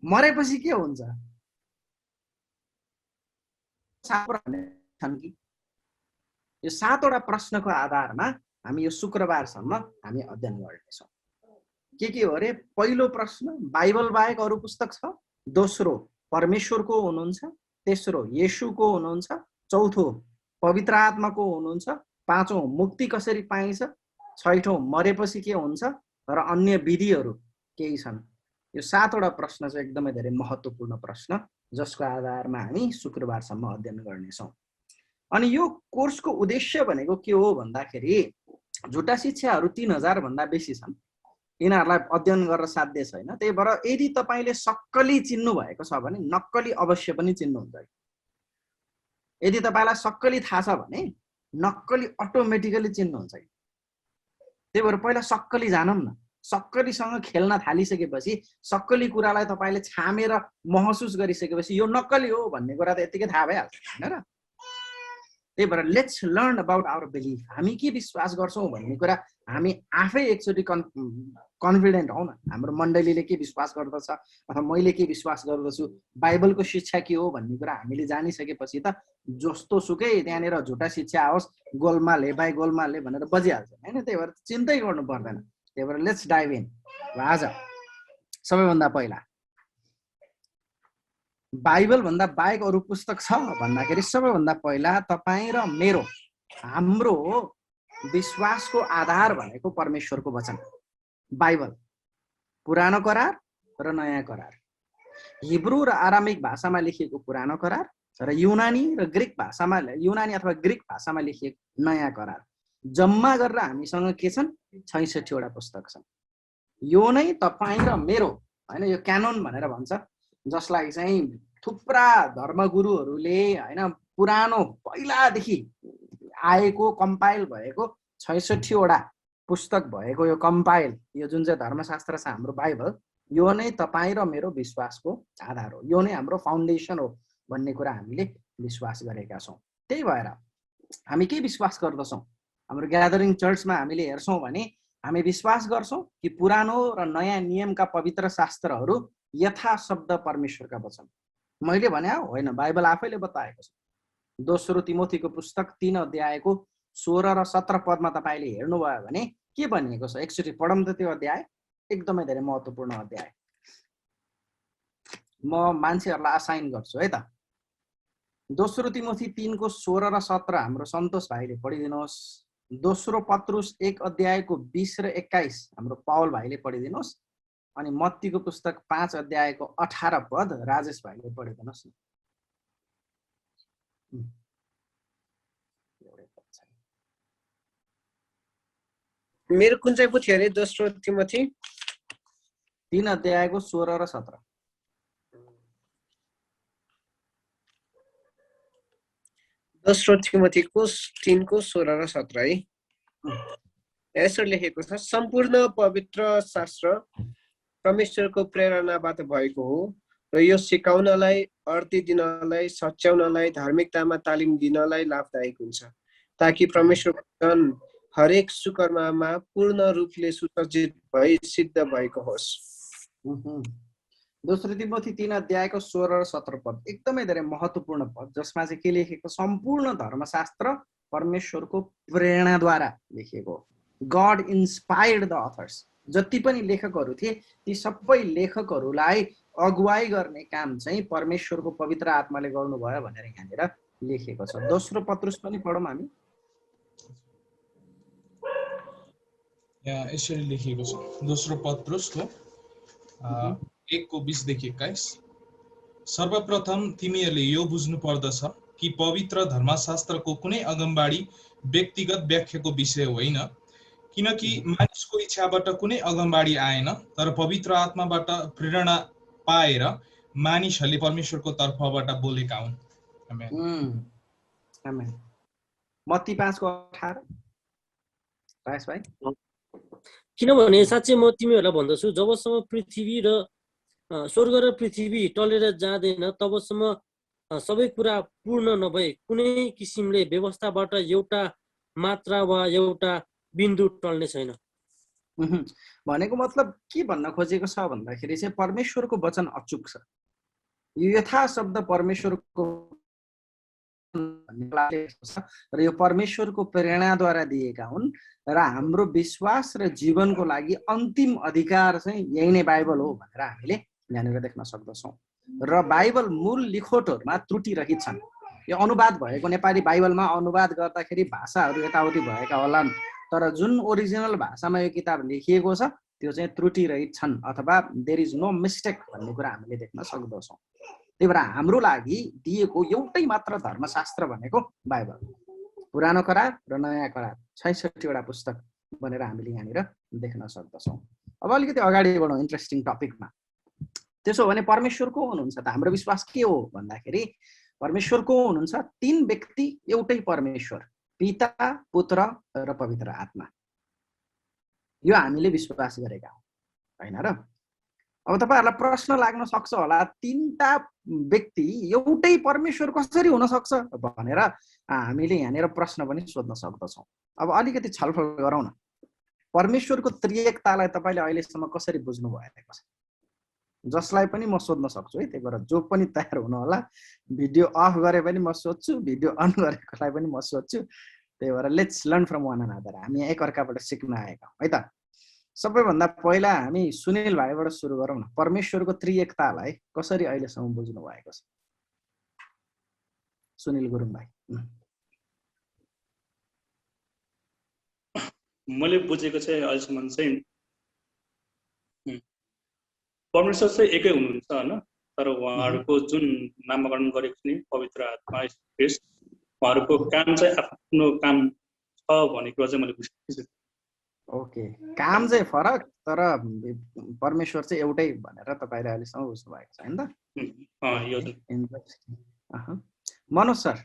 Speaker 1: मरेपछि के हुन्छ? छन् कि? यो 7वटा प्रश्नको आधारमा हामी यो शुक्रबारसम्म हामी अध्ययन गर्नेछौँ। के हो अरे? पहिलो प्रश्न, बाइबल बाहेक अरू पुस्तक छ? दोस्रो, परमेश्वर को हुनुहुन्छ? तेस्रो, येशू को हुनुहुन्छ? चौथो, पवित्र आत्मा को हुनुहुन्छ? पाँचौं, मुक्ति कसरी पाइन्छ? छैठौं, मरेपछि के हुन्छ? र अन्य विधिहरू केही छन्। यो 7वटा प्रश्न चाहिँ एकदमै धेरै महत्त्वपूर्ण प्रश्न, जसको आधारमा हामी शुक्रबारसम्म अध्ययन गर्नेछौँ। अनि यो कोर्सको उद्देश्य भनेको के हो भन्दाखेरि, झुटा शिक्षाहरू 3000 भन्दा बेसी छन्। यिनीहरूलाई अध्ययन गर्न साध्य छैन। त्यही भएर यदि तपाईँले सक्कली चिन्नु भएको छ भने नक्कली अवश्य पनि चिन्नुहुन्छ। यदि तपाईँलाई सक्कली थाहा छ भने नक्कली अटोमेटिकली चिन्नुहुन्छ। त्यही भएर पहिला सक्कली जानौँ न। सक्कलीसँग खेल्न थालिसकेपछि, सक्कली कुरालाई तपाईँले छामेर महसुस गरिसकेपछि यो नक्कली हो भन्ने कुरा त यतिकै थाहा भइहाल्छ, हैन र? त्यही भएर let's learn about our belief. हामी के विश्वास गर्छौँ भन्ने कुरा हामी आफै एकचोटि कन्फिडेन्ट हौ न। हाम्रो मण्डलीले के विश्वास गर्दछ अथवा मैले के विश्वास गर्दछु, बाइबलको शिक्षा के हो भन्ने कुरा हामीले जानिसकेपछि त जस्तो सुकै त्यहाँनिर झुटा शिक्षा आओस्, गोलमाल हे भाइ, गोलमाल हे भनेर बजिहाल्छ, हैन? त्यही भएर चिन्तै गर्नु पर्दैन। त्यही भएर लेट्स डाइभ इन। आज सबैभन्दा पहिला बाइबल भन्दा बाहेक अरू पुस्तक छ भन्दाखेरि सबैभन्दा पहिला तपाईँ र मेरो, हाम्रो विश्वासको आधार भनेको परमेश्वरको वचन, बाइबल। पुरानो करार र नयाँ करार, हिब्रू र आरामिक भाषामा लेखिएको पुरानो करार र युनानी र ग्रिक भाषामा, युनानी अथवा ग्रिक भाषामा लेखिएको नयाँ करार। जम्मा गरेर हामीसँग के छन्? 66वटा पुस्तक छन्। यो नै तपाईँ र मेरो, हैन, यो क्यानोन भनेर भन्छ, जसलाई चाहिँ थुप्रा धर्मगुरुहरूले, हैन, पुरानो पहिलादेखि आएको कम्पाइल भएको 66वटा पुस्तक भएको यो कम्पाइल, यो जुन चाहिँ धर्मशास्त्र छ हाम्रो बाइबल, यो नै तपाईँ र मेरो विश्वासको आधार हो। यो नै हाम्रो फाउन्डेसन हो भन्ने कुरा हामीले विश्वास गरेका छौँ। त्यही भएर हामी के विश्वास गर्दछौँ? हाम्रो ग्यादरिङ चर्चमा हामीले हेर्छौँ भने हामी विश्वास गर्छौँ कि पुरानो र नयाँ नियमका पवित्र शास्त्रहरू यथाशब्द परमेश्वरका वचन। मैले भने होइन, बाइबल आफैले बताएको छ। दोस्रो तिमोथीको पुस्तक 3 अध्यायको 16 र 17 पदमा तपाईँले हेर्नुभयो भने के भनिएको छ? एकचोटि पढौँ त त्यो अध्याय। एकदमै धेरै महत्त्वपूर्ण अध्याय। म मान्छेहरूलाई असाइन गर्छु है त। दोस्रो तिमोथी 3 को 16 र 17 हाम्रो सन्तोष भाइले पढिदिनुहोस्। दोस्रो पत्रुस 1 अध्यायको 20 र 21 हाम्रो पावल भाइले पढिदिनुहोस्। अनि मत्तीको पुस्तक 5 अध्यायको 18 पद राजेश भाइले पढिदिनुहोस् न।
Speaker 6: मेरो कुन चाहिँ पो थियो अरे? दोस्रो तिमोथी
Speaker 1: 3 अध्यायको 16 र 17।
Speaker 6: दोस्रो तिमोथीको 3 को 16 र 17 है। यसो लेखेको छ, सम्पूर्ण पवित्र शास्त्र परमेश्वरको प्रेरणाबाट भएको हो र यो सिकाउनलाई, अर्थी दिनलाई, सच्याउनलाई, धार्मिकतामा तालिम दिनलाई लाभदायक हुन्छ, ताकि परमेश्वरको वचन हरेक सुकर्ममा पूर्ण रूपले सुसज्जित भई सिद्ध भएको होस्।
Speaker 1: दोस्रो तिमोथी 3 अध्यायको 16 र 17 पद एकदमै धेरै महत्त्वपूर्ण पद, जसमा चाहिँ के लेखेको, सम्पूर्ण धर्मशास्त्र परमेश्वरको प्रेरणाद्वारा लेखिएको। God inspired the authors. जति पनि लेखकहरू थिए ती सबै लेखकहरूलाई अगुवाई गर्ने काम चाहिँ परमेश्वरको पवित्र आत्माले गर्नुभयो भनेर यहाँनिर लेखिएको छ। दोस्रो पत्रुस पनि पढौँ हामी।
Speaker 4: यहाँ यसरी लेखिएको छ, दोस्रो पत्रुसको 1:20-21। सर्वप्रथम तिमीहरूले यो बुझ्नु पर्दछ कि पवित्र धर्मशास्त्रको कुनै अगमबाडी व्यक्तिगत व्याख्याको विषय होइन, किनकि मानिसको इच्छाबाट कुनै अगमबाडी आएन, तर पवित्र आत्माबाट प्रेरणा पाएर मानिसहरूले परमेश्वरको तर्फबाट बोलेका हुन्।
Speaker 1: आमेन। मत्ती 5:18 राजेश भाइ।
Speaker 3: किनभने साँच्चै म तिमीहरूलाई भन्दछु, जबसम्म पृथ्वी र स्वर्ग र पृथ्वी टलेर जाँदैन तबसम्म सबै कुरा पूर्ण नभए कुनै किसिमले व्यवस्थाबाट एउटा मात्रा वा एउटा बिन्दु टल्ने छैन।
Speaker 1: भनेको मतलब के भन्न खोजेको छ भन्दाखेरि चाहिँ परमेश्वरको वचन अचुक छ। यो यथा शब्द परमेश्वरको र यो परमेश्वरको प्रेरणाद्वारा दिएका हुन् र हाम्रो विश्वास र जीवनको लागि अन्तिम अधिकार चाहिँ यही नै बाइबल हो भनेर हामीले यहाँनिर देख्न सक्दछौँ। र बाइबल मूल लिखोटहरूमा त्रुटि रहित छन्। यो अनुवाद भएको नेपाली बाइबलमा अनुवाद गर्दाखेरि भाषाहरू यताउति भएका होलान्, तर जुन ओरिजिनल भाषामा यो किताब लेखिएको छ त्यो चाहिँ त्रुटि रहित छन्, अथवा देयर इज नो मिस्टेक भन्ने कुरा हामीले देख्न सक्दछौँ। त्यही भएर हाम्रो लागि दिएको एउटै मात्र धर्मशास्त्र भनेको बाइबल, पुरानो करार र नयाँ करार 66वटा पुस्तक भनेर हामीले यहाँनिर देख्न सक्दछौँ। अब अलिकति अगाडि बढौँ इन्ट्रेस्टिङ टपिकमा। त्यसो भने परमेश्वर को हुनुहुन्छ त? हाम्रो विश्वास के हो भन्दाखेरि परमेश्वर को हुनुहुन्छ? 3 व्यक्ति एउटै परमेश्वर, पिता, पुत्र र पवित्र आत्मा। यो हामीले विश्वास गरेका हौँ, हैन र? अब तपाईहरुलाई प्रश्न लाग्न सक्छ होला, 3टा व्यक्ति एउटै परमेश्वर कसरी हुन सक्छ भनेर हामीले यहाँनिर प्रश्न पनि सोध्न सक्दछौँ। अब अलिकति छलफल गरौँ न। परमेश्वरको त्रिएकतालाई तपाईले अहिलेसम्म कसरी बुझ्नु भएको छ? जसलाई पनि म सोध्न सक्छु है, त्यही भएर जो पनि तयार हुनु होला। भिडियो अफ गरे पनि म सोध्छु, भिडियो अन गरेकोलाई पनि म सोध्छु। त्यही भएर let's learn from one another. हामी एकअर्काबाट सिक्न आएका है त। सबैभन्दा पहिला हामी सुनिल भाइबाट सुरु गरौँ न। परमेश्वरको त्रिएकतालाई कसरी अहिलेसम्म बुझ्नु भएको छ? सुनिल गुरुङ भाइ।
Speaker 8: मैले बुझेको चाहिँ अहिलेसम्म चाहिँ परमेश्वर चाहिँ एकै हुनुहुन्छ हैन, तर उहाँहरूको जुन नामकरण गरेको छ नि पवित्र आत्मा ख्रीष्ट, उहाँहरूको काम चाहिँ आफ्नो काम छ भन्ने कुरा चाहिँ मैले बुझेको छु।
Speaker 1: ओके, काम चाहिँ फरक तर परमेश्वर चाहिँ एउटै भनेर तपाईले अहिलेसम्म बुझ्नु भएको छ हैन त?
Speaker 8: यो
Speaker 1: मनोज सर।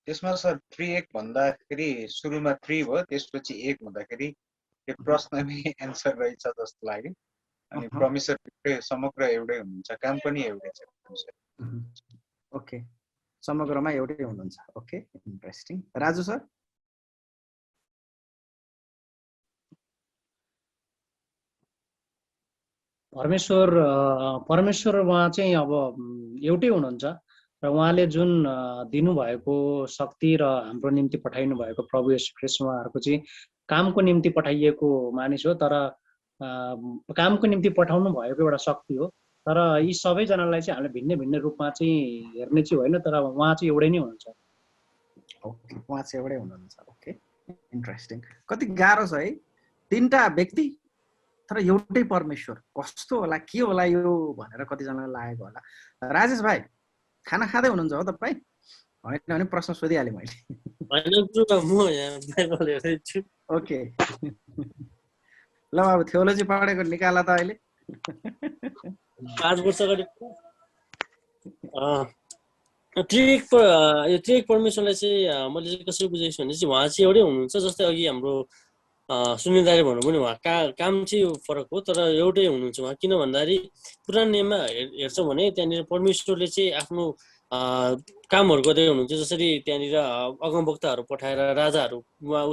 Speaker 9: त्यसमा सर 3 भन्दाखेरि सुरुमा 3 भयो, त्यसपछि 1 हुँदाखेरि यो प्रश्नमै एन्सर रहेछ जस्तो लाग्यो। अनि परमेश्वर समग्र एउटै हुनुहुन्छ, काम पनि एउटै छ।
Speaker 1: ओके, समग्रमा एउटै हुनुहुन्छ। Okay, interesting. राजु सर।
Speaker 2: परमेश्वर उहाँ चाहिँ अब एउटै हुनुहुन्छ र उहाँले जुन दिनुभएको शक्ति र हाम्रो निम्ति पठाइनु भएको प्रभु येशू ख्रीष्ट उहाँहरूको चाहिँ कामको निम्ति पठाइएको मानिस हो। तर कामको निम्ति पठाउनु भएको एउटा शक्ति हो। तर यी सबैजनालाई चाहिँ हामीले भिन्न भिन्न रूपमा चाहिँ हेर्ने चाहिँ होइन, तर उहाँ चाहिँ एउटै नै हुनुहुन्छ।
Speaker 1: ओके, उहाँ चाहिँ एउटै हुनुहुन्छ। Okay, interesting. कति गाह्रो छ है, 3टा व्यक्ति तर एउटै परमेश्वर, कस्तो होला के होला यो भनेर कतिजनालाई लागेको होला। राजेश भाइ, खाना खाँदै हुनुहुन्छ हो तपाईँ? होइन भने प्रश्न सोधिहालेँ मैले। ओके ल, अब थियोलोजी पढेको निकाला त अहिले।
Speaker 3: 5 वर्ष अगाडि यो त्रिएक परमेश्वरलाई चाहिँ मैले चाहिँ कसरी बुझेको छु भने चाहिँ उहाँ चाहिँ एउटै हुनुहुन्छ। जस्तै अघि हाम्रो सुन्नेदारी भनौँ भने उहाँ काम चाहिँ फरक हो, तर एउटै हुनुहुन्छ उहाँ। किन भन्दाखेरि पुरानो नियममा हेर्छौँ भने त्यहाँनिर परमेश्वरले चाहिँ आफ्नो कामहरू गर्दै हुनुहुन्छ। जसरी त्यहाँनिर अगमवक्ताहरू पठाएर राजाहरू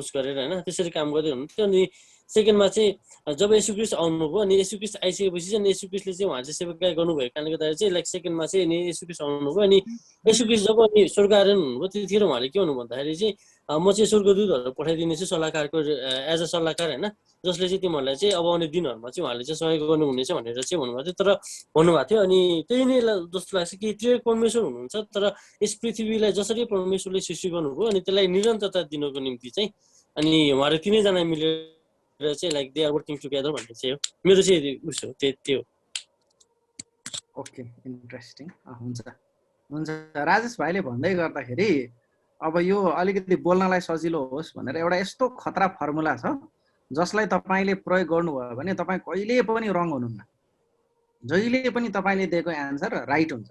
Speaker 3: उस गरेर होइन त्यसरी काम गर्दै हुनुहुन्थ्यो। अनि सेकेन्डमा चाहिँ जब येशूक्रिस्ट आउनुभयो अनि येशूक्रिस्ट आइसकेपछि चाहिँ येशूक्रिस्टले चाहिँ उहाँ चाहिँ सेवकाई गर्नुभएको कारणले गर्दाखेरि चाहिँ लाइक सेकेन्डमा चाहिँ अनि येशूक्रिस्ट आउनुभयो। अनि येशूक्रिस्ट जब अनि स्वर्ग आरोहण हुनुभयो त्यतिखेर उहाँले के भन्नु भन्दाखेरि चाहिँ म चाहिँ स्वर्गदूतहरू पठाइदिनेछु सल्लाहकारको एज अ सल्लाहकार होइन, जसले चाहिँ तिमीहरूलाई चाहिँ अब आउने दिनहरूमा चाहिँ उहाँले चाहिँ सहयोग गर्नुहुनेछ भनेर चाहिँ भन्नुभएको थियो। तर भन्नुभएको थियो अनि त्यही नै जस्तो लाग्छ कि त्रिएक परमेश्वर हुनुहुन्छ, तर यस पृथ्वीलाई जसरी परमेश्वरले सृष्टि गर्नुभयो अनि त्यसलाई निरन्तरता दिनको निम्ति चाहिँ अनि उहाँहरू तिनैजना मिलेर चाहिँ like they are working together भन्ने चाहिँ हो मेरो चाहिँ उस हो त्यही हो।
Speaker 1: Okay, interesting. हुन्छ हुन्छ राजेश भाइले भन्दै गर्दाखेरि अब यो अलिकति बोल्नलाई सजिलो होस् भनेर एउटा यस्तो खतरा फर्मुला छ जसलाई तपाईँले प्रयोग गर्नुभयो भने तपाईँ कहिले पनि रङ हुनुहुन्न, जहिले पनि तपाईँले दिएको एन्सर राइट हुन्छ।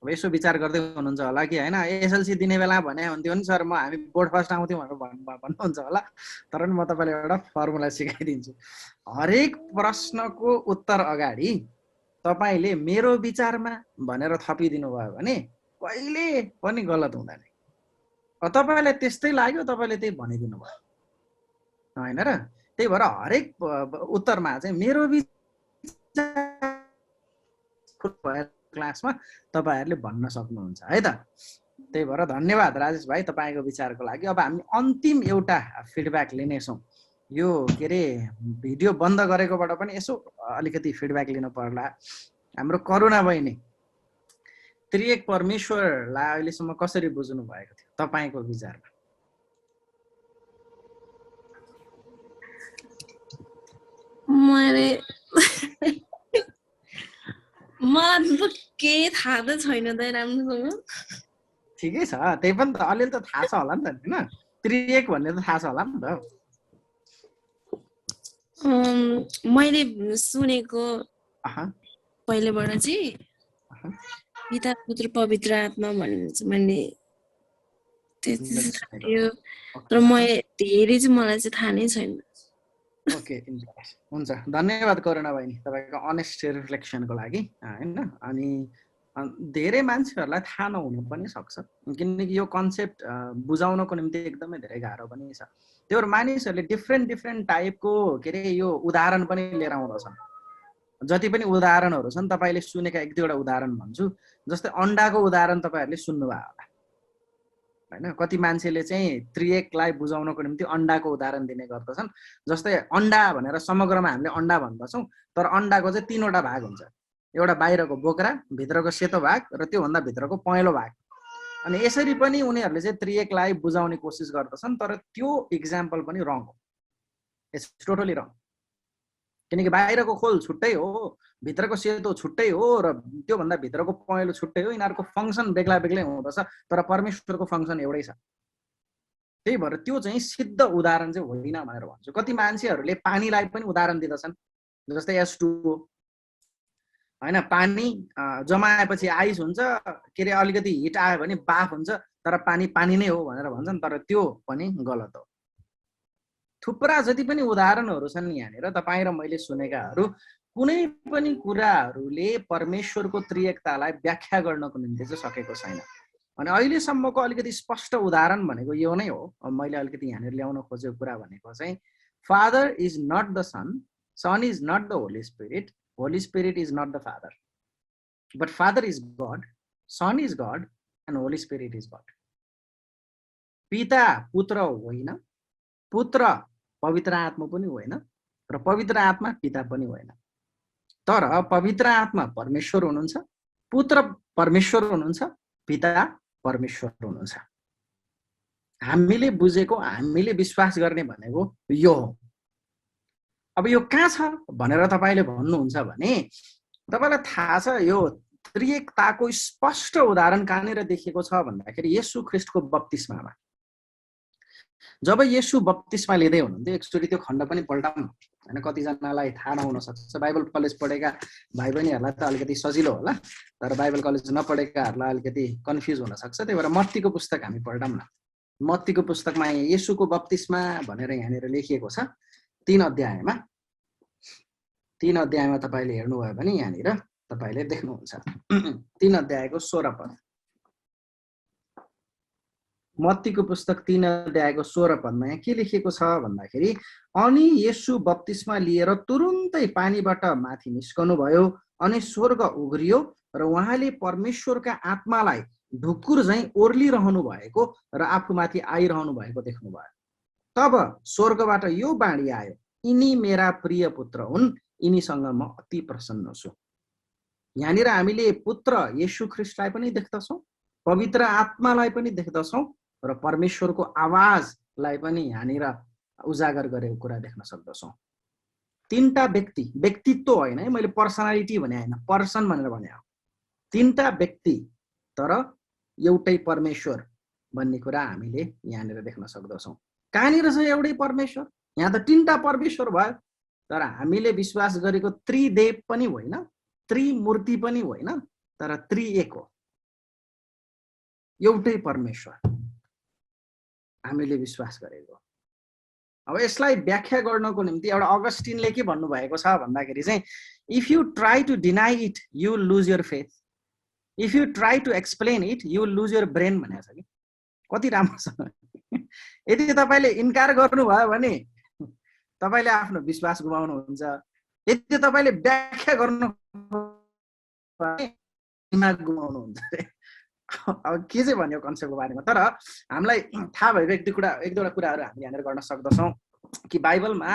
Speaker 1: अब यसो विचार गर्दै हुनुहुन्छ होला कि होइन एसएलसी दिने बेला भने हुन्थ्यो नि सर म हामी बोर्ड फर्स्ट आउँथ्यौँ भनेर भन्नुहुन्छ होला, तर नि म तपाईँलाई एउटा फर्मुला सिकाइदिन्छु। हरेक प्रश्नको उत्तर अगाडि तपाईँले मेरो विचारमा भनेर थपिदिनु भयो भने कहिले पनि गलत हुँदैन। तपाईँलाई त्यस्तै लाग्यो तपाईँले त्यही भनिदिनु भयो होइन र? त्यही भएर हरेक उत्तरमा चाहिँ मेरो विचार क्लासमा तपाईँहरूले भन्न सक्नुहुन्छ है त। त्यही भएर धन्यवाद राजेश भाइ तपाईँको विचारको लागि। अब हामी अन्तिम एउटा फिडब्याक लिनेछौँ। यो के अरे भिडियो बन्द गरेकोबाट पनि यसो अलिकति फिडब्याक लिनु पर्ला। हाम्रो करुणा बहिनी त्रिएक परमेश्वरलाई अहिलेसम्म कसरी बुझ्नु भएको थियो तपाईँको विचारमा?
Speaker 10: मलाई केही थाहा त छैन त राम्रोसँग।
Speaker 1: ठिकै छ, त्यही पनि त अलिअलि त थाहा छ होला नि त होइन? त्रिएक भन्ने त थाहा छ होला नि त।
Speaker 10: मैले सुनेको पहिलेबाट चाहिँ पिता पुत्र पवित्र आत्मा भन्ने चाहिँ मैले त्यो, तर मैले धेरै चाहिँ मलाई चाहिँ थाहा नै छैन।
Speaker 1: ओके, हुन्छ धन्यवाद करुणा बहिनी तपाईँको अनेस्ट रिफ्लेक्सनको लागि होइन। अनि धेरै मान्छेहरूलाई थाहा नहुनु पनि सक्छ किनकि यो कन्सेप्ट बुझाउनको निम्ति एकदमै धेरै गाह्रो पनि छ। त्यो भएर मानिसहरूले डिफ्रेन्ट टाइपको के अरे यो उदाहरण पनि लिएर आउँदछन्। जति पनि उदाहरणहरू छन् तपाईँले सुनेका एक दुईवटा उदाहरण भन्छु। जस्तै अन्डाको उदाहरण तपाईँहरूले सुन्नुभयो होला होइन? कति मान्छेले चाहिँ त्रिएकलाई बुझाउनको निम्ति अन्डाको उदाहरण दिने गर्दछन्। जस्तै अन्डा भनेर समग्रमा हामीले अन्डा भन्दछौँ, तर अन्डाको चाहिँ तीनवटा भाग हुन्छ। एउटा बाहिरको बोक्रा, भित्रको सेतो भाग र त्योभन्दा भित्रको पहेँलो भाग। अनि यसरी पनि उनीहरूले चाहिँ त्रिएकलाई बुझाउने कोसिस गर्दछन्, तर त्यो इक्जाम्पल पनि रङ हो। इट्स टोटली रङ। किनकि बाहिरको खोल छुट्टै हो, भित्रको सेतो छुट्टै हो र त्योभन्दा भित्रको पहेँलो छुट्टै हो। यिनीहरूको फङ्सन बेग्ला बेग्लै हुँदछ, तर परमेश्वरको फङ्सन एउटै छ। त्यही भएर त्यो चाहिँ सिद्ध उदाहरण चाहिँ होइन भनेर भन्छु। कति मान्छेहरूले पानीलाई पनि उदाहरण दिँदछन्। जस्तै H2O होइन, पानी जमाएपछि आइस हुन्छ, के अरे अलिकति हिट आयो भने बाफ हुन्छ, तर पानी पानी नै हो भनेर भन्छन्, तर त्यो पनि गलत हो। थुप्रा जति पनि उदाहरणहरू छन् यहाँनिर तपाईँ र मैले सुनेकाहरू, कुनै पनि कुराहरूले परमेश्वरको त्रिएकतालाई व्याख्या गर्नको निम्ति चाहिँ सकेको छैन। अनि अहिलेसम्मको अलिकति स्पष्ट उदाहरण भनेको यो नै हो। मैले अलिकति यहाँनिर ल्याउन खोजेको कुरा भनेको चाहिँ father is not the son, son is not the holy spirit, holy spirit is not the father, but father is God, son is God and holy spirit is God. पिता पुत्र होइन, पुत्र पवित्र आत्मा पनि होइन, र पवित्र आत्मा पिता पनि होइन। तर पवित्र आत्मा परमेश्वर हुनुहुन्छ, पुत्र परमेश्वर हुनुहुन्छ, पिता परमेश्वर हुनुहुन्छ। हामीले बुझेको, हामीले विश्वास गर्ने भनेको यो हो। अब यो कहाँ छ भनेर तपाईँले भन्नुहुन्छ भने तपाईँलाई थाहा छ यो त्रिएकताको स्पष्ट उदाहरण कहाँनिर देखिएको छ भन्दाखेरि येशू ख्रिस्टको बप्तिस्मामा। जब येशू बप्तिस्मा लिँदै हुनुहुन्थ्यो, एकचोटि त्यो खण्ड पनि पल्टाउँ होइन, कतिजनालाई थाहा नहुन सक्छ। बाइबल कलेज पढेका भाइ बहिनीहरूलाई त अलिकति सजिलो होला, तर बाइबल कलेज नपढेकाहरूलाई अलिकति कन्फ्युज हुन सक्छ। त्यही भएर मत्तीको पुस्तक हामी पल्टाउँ न। मत्तीको पुस्तकमा येशूको बप्तिस्मा भनेर यहाँनिर लेखिएको छ 3 अध्यायमा। 3 अध्यायमा तपाईँले हेर्नुभयो भने यहाँनिर तपाईँले देख्नुहुन्छ 3 अध्यायको 16 पद। मत्तीको पुस्तक 3 अध्यायको 16 पदमा यहाँ के लेखिएको छ भन्दाखेरि अनि येशू बप्तिस्मा लिएर तुरुन्तै पानीबाट माथि निस्कनु भयो अनि स्वर्ग उघ्रियो र उहाँले परमेश्वरका आत्मालाई ढुकुर झैं ओर्लिरहनु भएको र आफूमाथि आइरहनु भएको देख्नुभयो। तब स्वर्गबाट यो बाणी आयो, यिनी मेरा प्रिय पुत्र हुन्, यिनीसँग म अति प्रसन्न छु। यहाँनिर हामीले पुत्र येशू ख्रीष्टलाई पनि देख्दछौँ, पवित्र आत्मालाई पनि देख्दछौँ र परमेश्वरको आवाजलाई पनि यहाँनिर उजागर गरेको कुरा देख्न सक्दछौँ। 3टा व्यक्तित्व होइन है, मैले पर्सनालिटी भने होइन, पर्सन भनेर भने हो। 3टा व्यक्ति तर एउटै परमेश्वर भन्ने कुरा हामीले यहाँनिर देख्न सक्दछौँ। कहाँनिर छ एउटै परमेश्वर? यहाँ त 3टा परमेश्वर भयो, तर हामीले विश्वास गरेको त्रिदेव पनि होइन, त्रिमूर्ति पनि होइन, तर त्रिएक हो, एउटै परमेश्वर हामीले विश्वास गरेको। अब यसलाई व्याख्या गर्नको निम्ति एउटा अगस्टिनले के भन्नुभएको छ भन्दाखेरि चाहिँ if you try to deny it you will lose your faith, if you try to explain it you will lose your brain भनेको छ कि। कति राम्रो छ। यदि तपाईँले इन्कार गर्नुभयो भने तपाईँले आफ्नो विश्वास गुमाउनुहुन्छ, यदि तपाईँले व्याख्या गर्नु दिमाग गुमाउनुहुन्छ। अब के चाहिँ भन्यो कन्सेप्टको बारेमा, तर हामीलाई थाहा भएको एक दुईवटा कुराहरू हामीले यहाँनिर गर्न सक्दछौँ कि बाइबलमा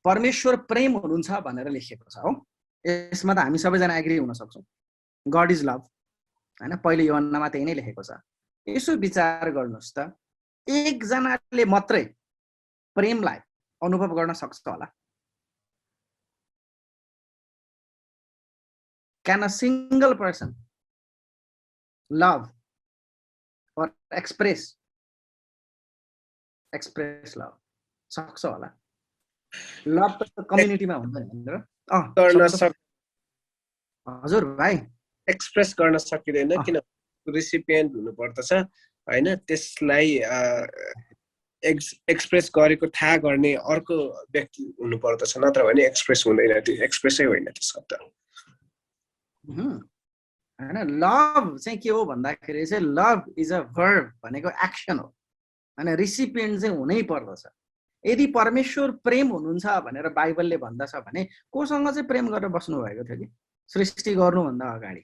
Speaker 1: परमेश्वर प्रेम हुनुहुन्छ भनेर लेखिएको छ हो। यसमा त हामी सबैजना एग्री हुन सक्छौँ। गड इज लभ होइन, पहिले योहन्नामा त्यही नै लेखेको छ। यसो विचार गर्नुहोस् त, एकजनाले मात्रै प्रेमलाई अनुभव गर्न सक्छ होला? Can a single person love or express love? सक्छ होला? लभ त कम्युनिटीमा हुन्छ नि हजुर भाइ,
Speaker 6: एक्सप्रेस गर्न सकिँदैन, किन रिसिपिएन्ट हुनु पर्दछ हैन, त्यसलाई एक्सप्रेस गरेको थाहा गर्ने अर्को व्यक्ति हुनु पर्दछ, नत्र भने एक्सप्रेस हुँदैन, त्यो एक्सप्रेसै होइन त्यो शब्द
Speaker 1: हैन। लभ चाहिँ के हो भन्दाखेरि चाहिँ लभ इज अ भर्ब भनेको एक्सन हो हैन, रिसिपिएन्ट चाहिँ हुनै पर्दछ। यदि परमेश्वर प्रेम हुनुहुन्छ भनेर बाइबलले भन्दछ भने कोसँग चाहिँ प्रेम गरेर बस्नु भएको थियो कि सृष्टि गर्नुभन्दा अगाडि?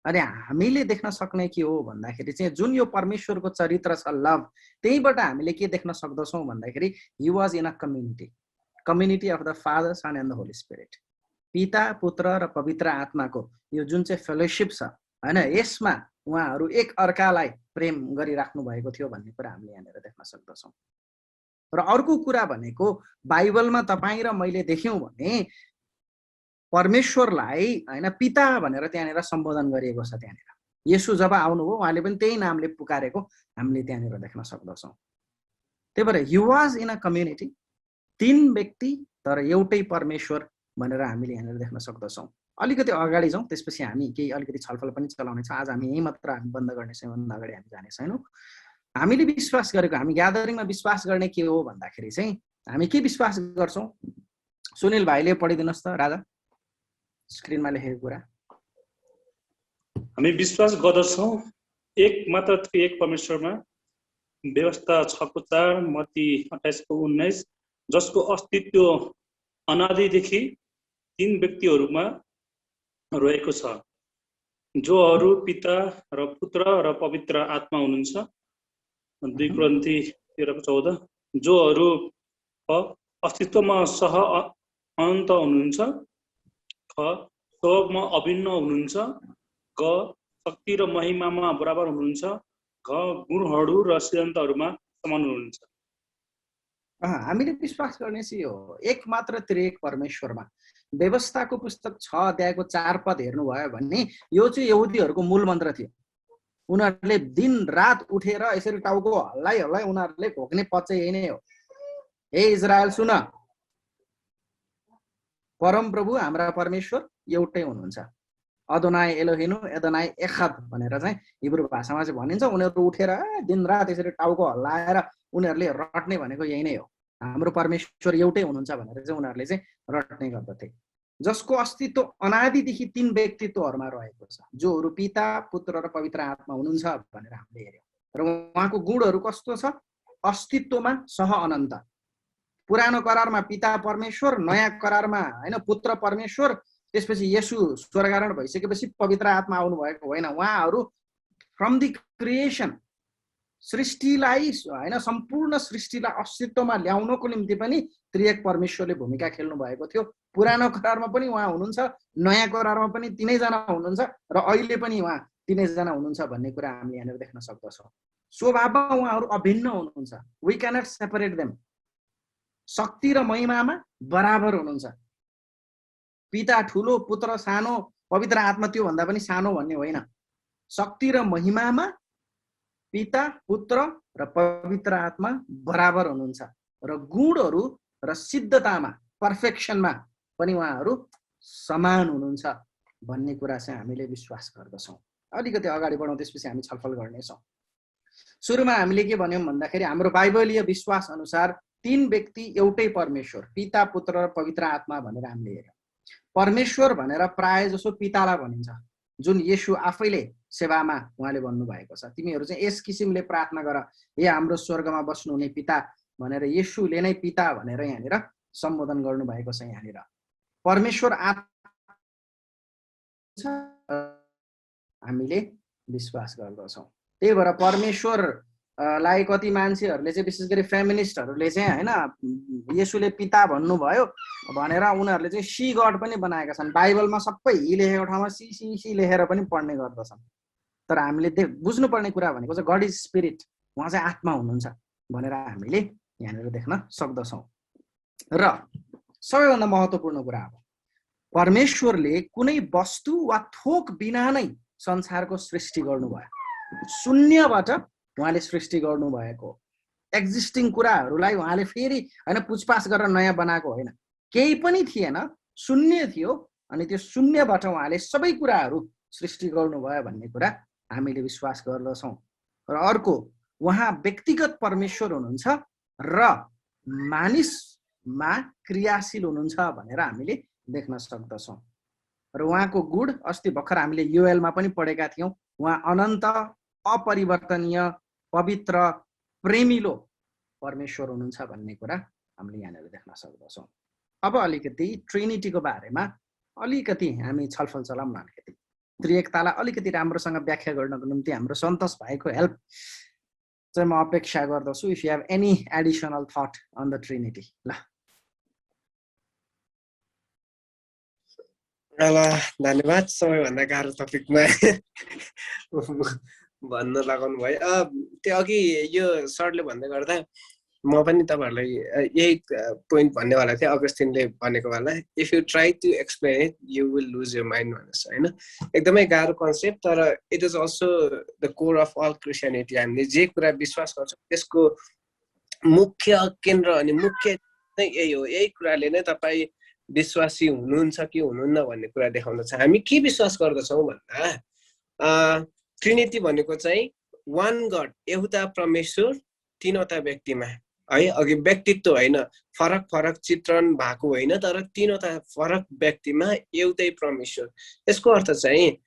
Speaker 1: अनि हामीले देख्न सक्ने के हो भन्दाखेरि चाहिँ जुन यो परमेश्वरको चरित्र छ लभ, त्यहीबाट हामीले के देख्न सक्दछौँ भन्दाखेरि he was in a community of the father son and the holy spirit. पिता पुत्र र पवित्र आत्माको यो जुन चाहिँ फेलोशिप छ हैन, यसमा उहाँहरू एक अर्कालाई प्रेम गरिराख्नु भएको थियो भन्ने कुरा हामीले यहाँनिर देख्न सक्दछौँ। र अर्को कुरा भनेको बाइबलमा तपाईँ र मैले देख्यौँ भने परमेश्वरलाई हैन पिता भनेर त्यहाँनिर सम्बोधन गरिएको छ। त्यहाँनिर येशू जब आउनुभयो उहाँले पनि त्यही नामले पुकारेको हामीले त्यहाँनिर देख्न सक्दछौँ। त्यही भएर ही वाज इन अ कम्युनिटी, 3 व्यक्ति तर एउटै परमेश्वर भनेर हामीले यहाँनिर देख्न सक्दछौँ। अलिकति अगाडि जाउँ, त्यसपछि हामी केही अलिकति छलफल पनि चलाउनेछ। आज हामी यही मात्र हामी बन्द गर्नेछौँ, भन्दा अगाडि हामी जाने छैनौँ। हामीले विश्वास गरेको, हामी ग्यादरिङमा विश्वास गर्ने के हो भन्दाखेरि चाहिँ हामी के विश्वास गर्छौँ? सुनिल भाइले पढिदिनुहोस् त राजा, स्क्रिनमा लेखेको कुरा।
Speaker 8: हामी विश्वास गर्दछौँ एक मात्र एक परमेश्वरमा, व्यवस्था 6:4, मत्ती 28:19, जसको अस्तित्व अनादिदेखि 3 व्यक्तिहरूमा रहेको छ, जोहरू पिता र पुत्र र पवित्र आत्मा हुनुहुन्छ। 2 कोरिन्थी 13:14, जोहरू अस्तित्वमा सह अनन्त हुनुहुन्छ, स्वभावमा अभिन्न हुनुहुन्छ, शक्ति र महिमामा बराबर हुनुहुन्छ, गुणहरू र सिद्धान्तहरूमा समान हुनुहुन्छ।
Speaker 1: हामीले विश्वास गर्ने चाहिँ यो एक मात्र त्रिएक परमेश्वरमा। व्यवस्थाको पुस्तक 6 अध्यायको 4 पद हेर्नुभयो भने यो चाहिँ यहुदीहरूको मूल मन्त्र थियो। उनीहरूले दिन रात उठेर यसरी टाउको हल्लाइ उनीहरूले घोक्ने पद चाहिँ यही नै हो, हे इजरायल सुन, परम प्रभु हाम्रा परमेश्वर एउटै हुनुहुन्छ। अदोनाई एलोहेनु एदोनाई एखद भनेर चाहिँ हिब्रू भाषामा चाहिँ भनिन्छ। उनीहरू उठेर दिनरात यसरी टाउको हल्लाएर उनीहरूले रट्ने भनेको यही नै हो, हाम्रो परमेश्वर एउटै हुनुहुन्छ भनेर चाहिँ उनीहरूले चाहिँ रट्ने गर्दथे, जसको अस्तित्व अनादिदेखि 3 व्यक्तित्वहरूमा रहेको छ, जोहरू पिता पुत्र र पवित्र आत्मा हुनुहुन्छ भनेर हामीले हेर्यौँ। र उहाँको गुणहरू कस्तो छ? अस्तित्वमा सह अनन्त। पुरानो करारमा पिता परमेश्वर, नयाँ करारमा हैन पुत्र परमेश्वर, त्यसपछि येशू स्वर्गारोहण भइसकेपछि पवित्र आत्मा आउनु भएको होइन। उहाँहरू फ्रम द क्रिएसन सृष्टिलाई हैन सम्पूर्ण सृष्टिलाई अस्तित्वमा ल्याउनको निम्ति पनि त्रिएक परमेश्वरले भूमिका खेल्नु भएको थियो। पुरानो करारमा पनि उहाँ हुनुहुन्छ, नयाँ करारमा पनि तिनैजना हुनुहुन्छ र अहिले पनि उहाँ तिनैजना हुनुहुन्छ भन्ने कुरा हामीले यहाँनिर देख्न सक्दछौँ। स्वभावमा उहाँहरू अभिन्न हुनुहुन्छ, वी क्यानट सेपरेट देम। शक्ति र महिमामा बराबर हुनुहुन्छ। पिता ठुलो पुत्र सानो पवित्र आत्मा त्यो भन्दा पनि सानो भन्ने होइन। शक्ति र महिमामा पिता पुत्र र पवित्र आत्मा बराबर हुनुहुन्छ र गुणहरू र सिद्धतामा पर्फेक्सनमा पनि उहाँहरू समान हुनुहुन्छ भन्ने कुरा चाहिँ हामीले विश्वास गर्दछौँ। अलिकति अगाडि बढौँ, त्यसपछि हामी छलफल गर्नेछौँ। सुरुमा हामीले के भन्यौँ भन्दाखेरि हाम्रो बाइबलीय विश्वास अनुसार 3 व्यक्ति एउटै परमेश्वर पिता पुत्र र पवित्र आत्मा भनेर हामीले हेर्यौँ। परमेश्वर भनेर प्राय जसो पितालाई भनिन्छ, जुन येशू आफैले सेवामा उहाँले भन्नुभएको छ, तिमीहरू चाहिँ यस किसिमले प्रार्थना गर, हे हाम्रो स्वर्गमा बस्नुहुने पिता भनेर येशूले नै पिता भनेर यहाँनिर सम्बोधन गर्नुभएको छ। यहाँनिर परमेश्वर हामीले विश्वास गर्दछौँ। त्यही भएर परमेश्वरलाई कति मान्छेहरूले चाहिँ विशेष गरी फेमिनिस्टहरूले चाहिँ हैन येशूले पिता भन्नुभयो भनेर उनीहरूले चाहिँ सी गड पनि बनाएका छन्। बाइबलमा सबै हि लेखेको ठाउँमा सी सी सी लेखेर पनि पढ्ने गर्दछन्। तर हामीले बुझ्नुपर्ने कुरा भनेको चाहिँ गड इज स्पिरिट, उहाँ चाहिँ आत्मा हुनुहुन्छ भनेर हामीले यहाँनिर देख्न सक्दछौँ। र सबैभन्दा महत्त्वपूर्ण कुरा अब परमेश्वरले कुनै वस्तु वा थोक बिना नै संसारको सृष्टि गर्नुभयो। शून्यबाट उहाँले सृष्टि गर्नुभएको एक्जिस्टिङ कुराहरूलाई उहाँले फेरि हैन पुछपाछ गरेर नयाँ बनाएको होइन। केही पनि थिएन, शून्य थियो, अनि त्यो शून्यबाट उहाँले सबै कुराहरू सृष्टि गर्नुभयो भन्ने कुरा हामीले विश्वास गर्दछौँ। र अर्को, उहाँ व्यक्तिगत परमेश्वर हुनुहुन्छ र मानिसमा क्रियाशील हुनुहुन्छ भनेर हामीले देख्न सक्दछौँ। र उहाँको गुण अस्ति भर्खर हामीले युएलमा पनि पढेका थियौँ, उहाँ अनन्त अपरिवर्तनीय पवित्र प्रेमिलो परमेश्वर हुनुहुन्छ भन्ने कुरा हामीले यहाँनिर देख्न सक्दछौँ। अब अलिकति ट्रिनिटीको बारेमा अलिकति हामी छलफल चलाउँ न। अलिकति त्रिएकतालाई अलिकति राम्रोसँग व्याख्या गर्नको निम्ति हाम्रो सन्तोष भाइको हेल्प चाहिँ म अपेक्षा गर्दछु। If you have any additional thought on the Trinity.
Speaker 6: ल धन्यवाद। सबैभन्दा गाह्रो टपिकमा भन्न लगाउनु भयो। त्यो अघि यो सरले भन्दै गर्दा म पनि तपाईँहरूलाई यही पोइन्ट भन्नेवाला थिएँ। अगस्टिनले भनेको वाला, if you try to explain it you will lose your mind भनेर होइन। एकदमै गाह्रो कन्सेप्ट, तर it is also the core of all Christianity. हामीले जे कुरा विश्वास गर्छौँ त्यसको मुख्य केन्द्र अनि मुख्य नै यही हो। यही कुराले नै तपाईँ विश्वासी हुनुहुन्छ कि हुनुहुन्न भन्ने कुरा देखाउँदछ। हामी के विश्वास गर्दछौँ भन्दा ट्रिनिटी भनेको चाहिँ वान गड, एउटा परमेश्वर तीनवटा व्यक्तिमा है। अघि व्यक्तित्व होइन, फरक फरक चित्रण भएको होइन, तर तीनवटा फरक व्यक्तिमा एउटै परमेश्वर। यसको अर्थ चाहिँ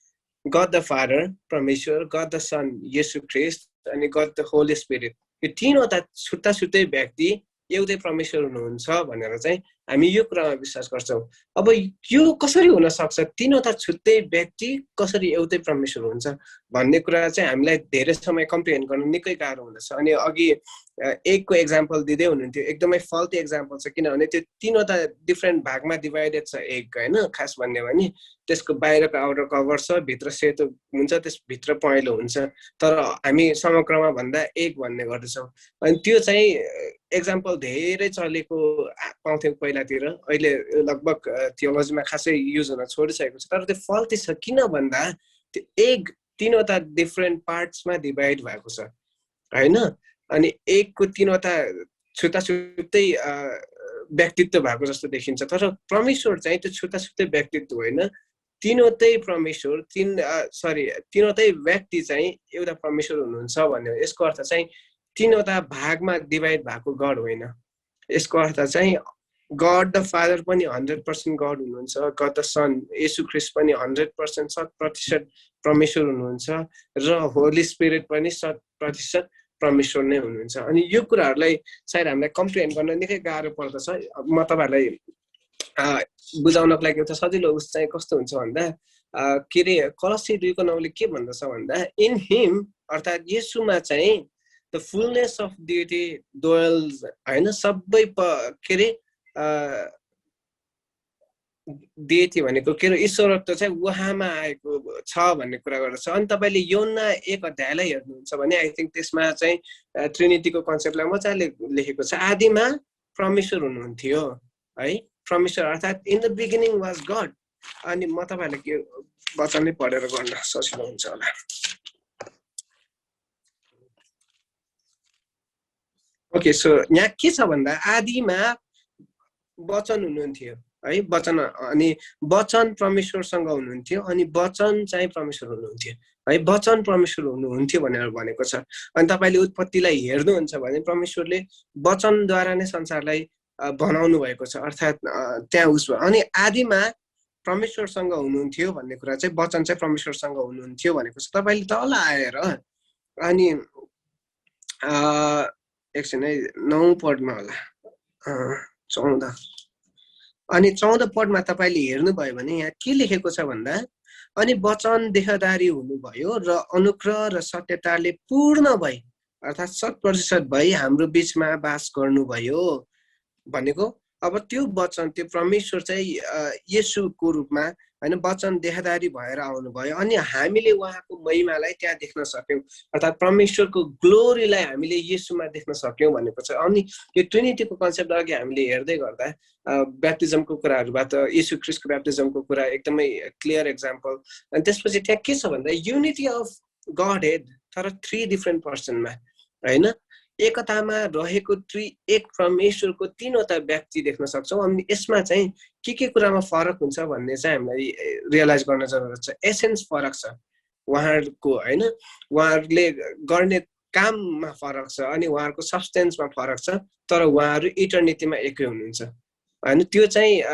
Speaker 6: गड द फादर परमेश्वर, गड द सन येशू ख्रिस्ट अनि गड द होली स्पिरिट, यो तीनवटा छुट्टा छुट्टै व्यक्ति एउटै परमेश्वर हुनुहुन्छ भनेर चाहिँ हामी यो कुरामा विश्वास गर्छौँ। अब यो कसरी हुन सक्छ, तीनवटा छुट्टै व्यक्ति कसरी एउटै परमेश्वर हुन्छ भन्ने कुरा चाहिँ हामीलाई धेरै समय कम्प्रिहेन्ड गर्न निकै गाह्रो हुँदछ। अनि अघि एकको एक्जाम्पल दिँदै हुनुहुन्थ्यो, एकदमै फल्टी एक्जाम्पल छ, किनभने त्यो तीनवटा डिफ्रेन्ट भागमा डिभाइडेड छ एग होइन। खास भन्यो भने त्यसको बाहिरको आउटर कभर छ, भित्र सेतो हुन्छ, त्यसभित्र पहेँलो हुन्छ, तर हामी समग्रमा भन्दा एग भन्ने गर्दछौँ। अनि त्यो चाहिँ एक्जाम्पल धेरै चलेको पाउँथ्यौँ पहिलातिर, अहिले लगभग थियोलोजीमा खासै युज हुन छोडिसकेको छ। तर त्यो फल्टी छ, किन भन्दा त्यो एग तीनवटा डिफ्रेन्ट पार्ट्समा डिभाइड भएको छ होइन। अनि एकको तीनवटा छुट्टा छुट्टै व्यक्तित्व भएको जस्तो देखिन्छ, तर परमेश्वर चाहिँ त्यो छुट्टा छुट्टै व्यक्तित्व होइन, तीनवटै परमेश्वर तीनवटै व्यक्ति चाहिँ एउटा परमेश्वर हुनुहुन्छ भन्ने हो। यसको अर्थ चाहिँ तीनवटा भागमा डिभाइड भएको गड होइन। यसको अर्थ चाहिँ गड द फादर पनि 100% गड हुनुहुन्छ, गड द सन येशू ख्रीष्ट पनि 100% 100% परमेश्वर हुनुहुन्छ र होली स्पिरिट पनि 100% परमेश्वर नै हुनुहुन्छ। अनि यो कुराहरूलाई सायद हामीलाई कम्प्रिहेन्ड गर्न निकै गाह्रो पर्दछ। म तपाईँहरूलाई बुझाउनको लागि एउटा सजिलो उस चाहिँ कस्तो हुन्छ भन्दा के अरे कलसी 2:9ले के भन्दछ भन्दा इन हिम अर्थात् येशूमा चाहिँ the fullness of deity dwells हैन, सबै के अरे डिटी भनेको के अरे ईश्वरत्व चाहिँ उहाँमा आएको छ भन्ने कुरा गर्दछ। अनि तपाईँले यौना 1 अध्यायलाई हेर्नुहुन्छ भने आई थिङ्क त्यसमा चाहिँ ट्रिनिटीको कन्सेप्टलाई मजाले लेखेको छ। आदिमा परमेश्वर हुनुहुन्थ्यो है, परमेश्वर अर्थात् in the beginning was God. अनि म तपाईँहरूलाई के वचन नै पढेर गर्न सजिलो हुन्छ होला। ओके, सो यहाँ के छ भन्दा आदिमा वचन हुनुहुन्थ्यो है, वचन अनि वचन परमेश्वरसँग हुनुहुन्थ्यो अनि वचन चाहिँ परमेश्वर हुनुहुन्थ्यो है, वचन परमेश्वर हुनुहुन्थ्यो भनेर भनेको छ। अनि तपाईँले उत्पत्तिलाई हेर्नुहुन्छ भने परमेश्वरले वचनद्वारा नै संसारलाई बनाउनु भएको छ, अर्थात् त्यहाँ उस भयो। अनि आदिमा परमेश्वरसँग हुनुहुन्थ्यो भन्ने कुरा चाहिँ वचन चाहिँ परमेश्वरसँग हुनुहुन्थ्यो भनेको छ। तपाईँले तल आएर अनि एकछिन है 9 पदमा होला 14 अनि 14 पदमा तपाईँले हेर्नुभयो भने यहाँ के लेखेको छ भन्दा अनि वचन देहधारी हुनुभयो र अनुग्रह र सत्यताले पूर्ण भई अर्थात् 100% भई हाम्रो बीचमा वास गर्नुभयो भनेको। अब त्यो वचन त्यो परमेश्वर चाहिँ येशूको रूपमा हैन वचन देहधारी भएर आउनुभयो अनि हामीले उहाँको महिमालाई त्यहाँ देख्न सक्यौं, अर्थात् परमेश्वरको ग्लोरीलाई हामीले येशूमा देख्न सक्यौं भनेको छ। अनि यो ट्रिनिटीको कन्सेप्ट अघि हामीले हेर्दै गर्दा ब्याप्टिजमको कुराहरुबाट येशू ख्रीष्टको ब्याप्टिजमको कुरा एकदमै क्लियर एक्जाम्पल। अनि त्यसपछि त्यहाँ के छ भन्दा युनिटी अफ गॉड हेड तर 3 डिफरेन्ट पर्सनमा हैन, एकतामा रहेको एक परमेश्वरको 3वटा व्यक्ति देख्न सक्छौं। अनि यसमा चाहिँ के कुरामा फरक हुन्छ भन्ने चाहिँ हामीलाई रियलाइज गर्न जरुरत छ। एसेन्स फरक छ उहाँहरुको हैन, उहाँहरुले गर्ने काममा फरक छ अनि उहाँहरुको सब्स्टेन्समा फरक छ, तर उहाँहरु इटर्निटीमा एकै हुनुहुन्छ हैन। त्यो चाहिँ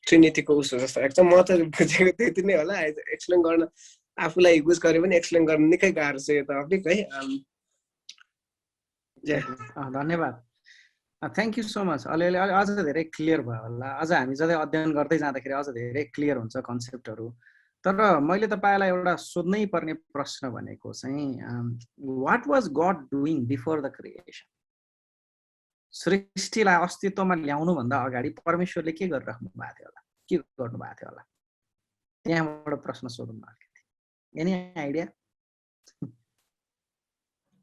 Speaker 6: ट्रिनिटीको उस हो जस्तो लाग्छ। म त बुझेको त्यति नै होला। एक्सप्लेन गर्न आफूलाई युज गरे पनि एक्सप्लेन गर्न निकै गाह्रो छ यो टपिक है।
Speaker 1: धन्यवाद, थ्याङ्क यू सो मच। अलिअलि अझ धेरै क्लियर भयो होला। अझ हामी जति अध्ययन गर्दै जाँदाखेरि अझ धेरै क्लियर हुन्छ कन्सेप्टहरू। तर मैले तपाईलाई एउटा सोध्नै पर्ने प्रश्न भनेको चाहिँ what was God doing before the creation? सृष्टिलाई अस्तित्वमा ल्याउनु भन्दा अगाडि परमेश्वरले के गरिराख्नु भएको थियो होला, के गर्नु भएको थियो होला? त्यहाँबाट प्रश्न सोध्नु भएको थियो। Any idea?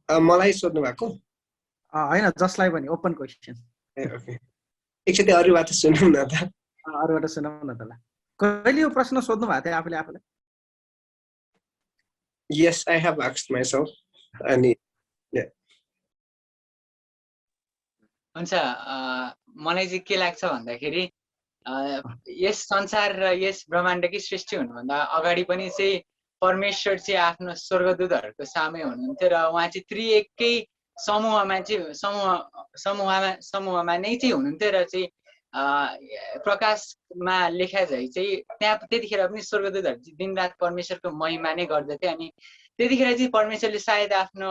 Speaker 6: मलाई सोध्नु भएको
Speaker 1: हैन, जसलाई पनि ओपन क्वेशन।
Speaker 6: एकचोटि अरूबाट सुनौँ न त।
Speaker 1: अरूबाट सुनौँ न त ल। कहिले यो प्रश्न सोध्नु भएको थियो आफूले आफूलाई?
Speaker 6: Yes, I have asked myself. अनि
Speaker 11: हुन्छ, मलाई चाहिँ के लाग्छ भन्दाखेरि यस संसार र यस ब्रह्माण्डकै सृष्टि हुनुभन्दा अगाडि पनि चाहिँ परमेश्वर चाहिँ आफ्नो स्वर्गदूतहरूको सामै हुनुहुन्थ्यो र उहाँ चाहिँ त्रिएकै समूहमा नै चाहिँ हुनुहुन्थ्यो र चाहिँ प्रकाशमा लेखा झै चाहिँ त्यहाँ त्यतिखेर पनि स्वर्गदूतहरू चाहिँ दिनरात परमेश्वरको महिमा नै गर्दथे। अनि त्यतिखेर चाहिँ परमेश्वरले सायद आफ्नो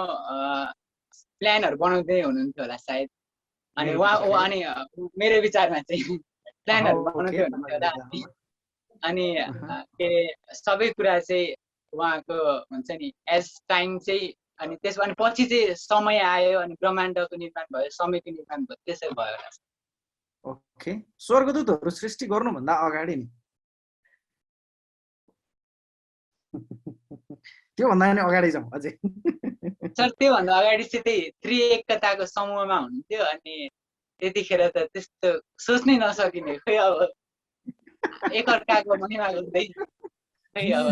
Speaker 11: प्लानहरू बनाउँदै हुनुहुन्थ्यो होला सायद। अनि अनि मेरो विचारमा चाहिँ प्लानहरू बनाउँदै हुनुहुन्थ्यो होला। अनि के सबै कुरा चाहिँ उहाँको हुन्छ नि एज टाइम चाहिँ, अनि त्यसमा अनि पछि चाहिँ समय आयो अनि ब्रह्माण्डको निर्माण भयो, समयको निर्माण भयो, त्यसै भयो होला।
Speaker 1: ओके, स्वर्गदूतहरू सृष्टि गर्नुभन्दा अगाडि नि त्योभन्दा नि अगाडि जाउँ अझै।
Speaker 11: सर त्योभन्दा अगाडि चाहिँ त्यही त्रिएकताको समूहमा हुनुहुन्थ्यो। अनि त्यतिखेर त त्यस्तो सोच्नै नसकिने, खै अब एकअर्काको महिमा गर्दै खै अब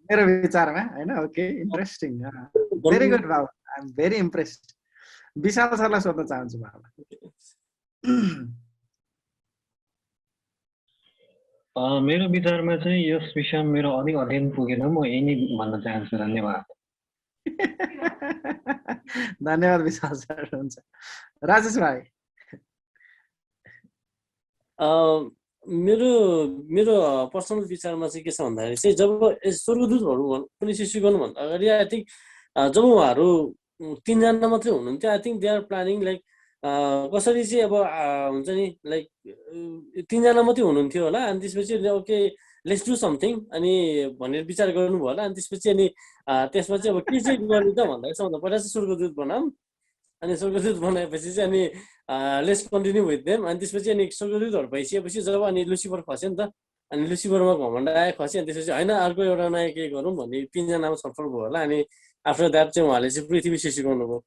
Speaker 1: मेरो विचारमा हैन। ओके, इन्ट्रेस्टिङ, भेरी गुड बाबु, आई एम भेरी इम्प्रेस्ड। विशाल सरलाई सोध्न चाहन्छु बाबा।
Speaker 12: मेरो विचारमा चाहिँ यस विषयमा मेरो अधिक अध्ययन पुगेन, म यही नै भन्न चाहन्छु। धन्यवाद।
Speaker 1: धन्यवाद विशाल सर। हुन्छ राजेश भाइ।
Speaker 3: मेरो मेरो पर्सनल विचारमा चाहिँ के छ भन्दाखेरि चाहिँ जब स्वर्गदूतहरू पनि सृष्टि गर्नुभन्दा अगाडि आई थिङ्क जब उहाँहरू 3 जना मात्रै हुनुहुन्थ्यो, I think they are planning like कसरी चाहिँ अब हुन्छ नि लाइक 3 जना मात्रै हुनुहुन्थ्यो होला। अनि त्यसपछि ओके लेट्स डु समथिङ अनि भनेर विचार गर्नुभयो होला। अनि त्यसपछि अनि त्यसमा चाहिँ अब के चाहिँ गर्ने त भन्दाखेरि सबभन्दा पहिला चाहिँ स्वर्गदूत बनाऊँ, अनि स्वर्गदूत बनाएपछि चाहिँ अनि लेट्स कन्टिन्यू विथ देम। अनि त्यसपछि अनि स्वर्गदूतहरू भइसकेपछि जब अनि लुसिफर खस्यो नि त, अनि लुसिफरमा घमण्ड आयो खस्यो। अनि त्यसपछि होइन अर्को एउटा नयाँ के गरौँ भन्ने 3 जनामा छलफल भयो होला। अनि आफ्टर द्याट चाहिँ उहाँले चाहिँ पृथ्वी सृष्टि गर्नुभयो।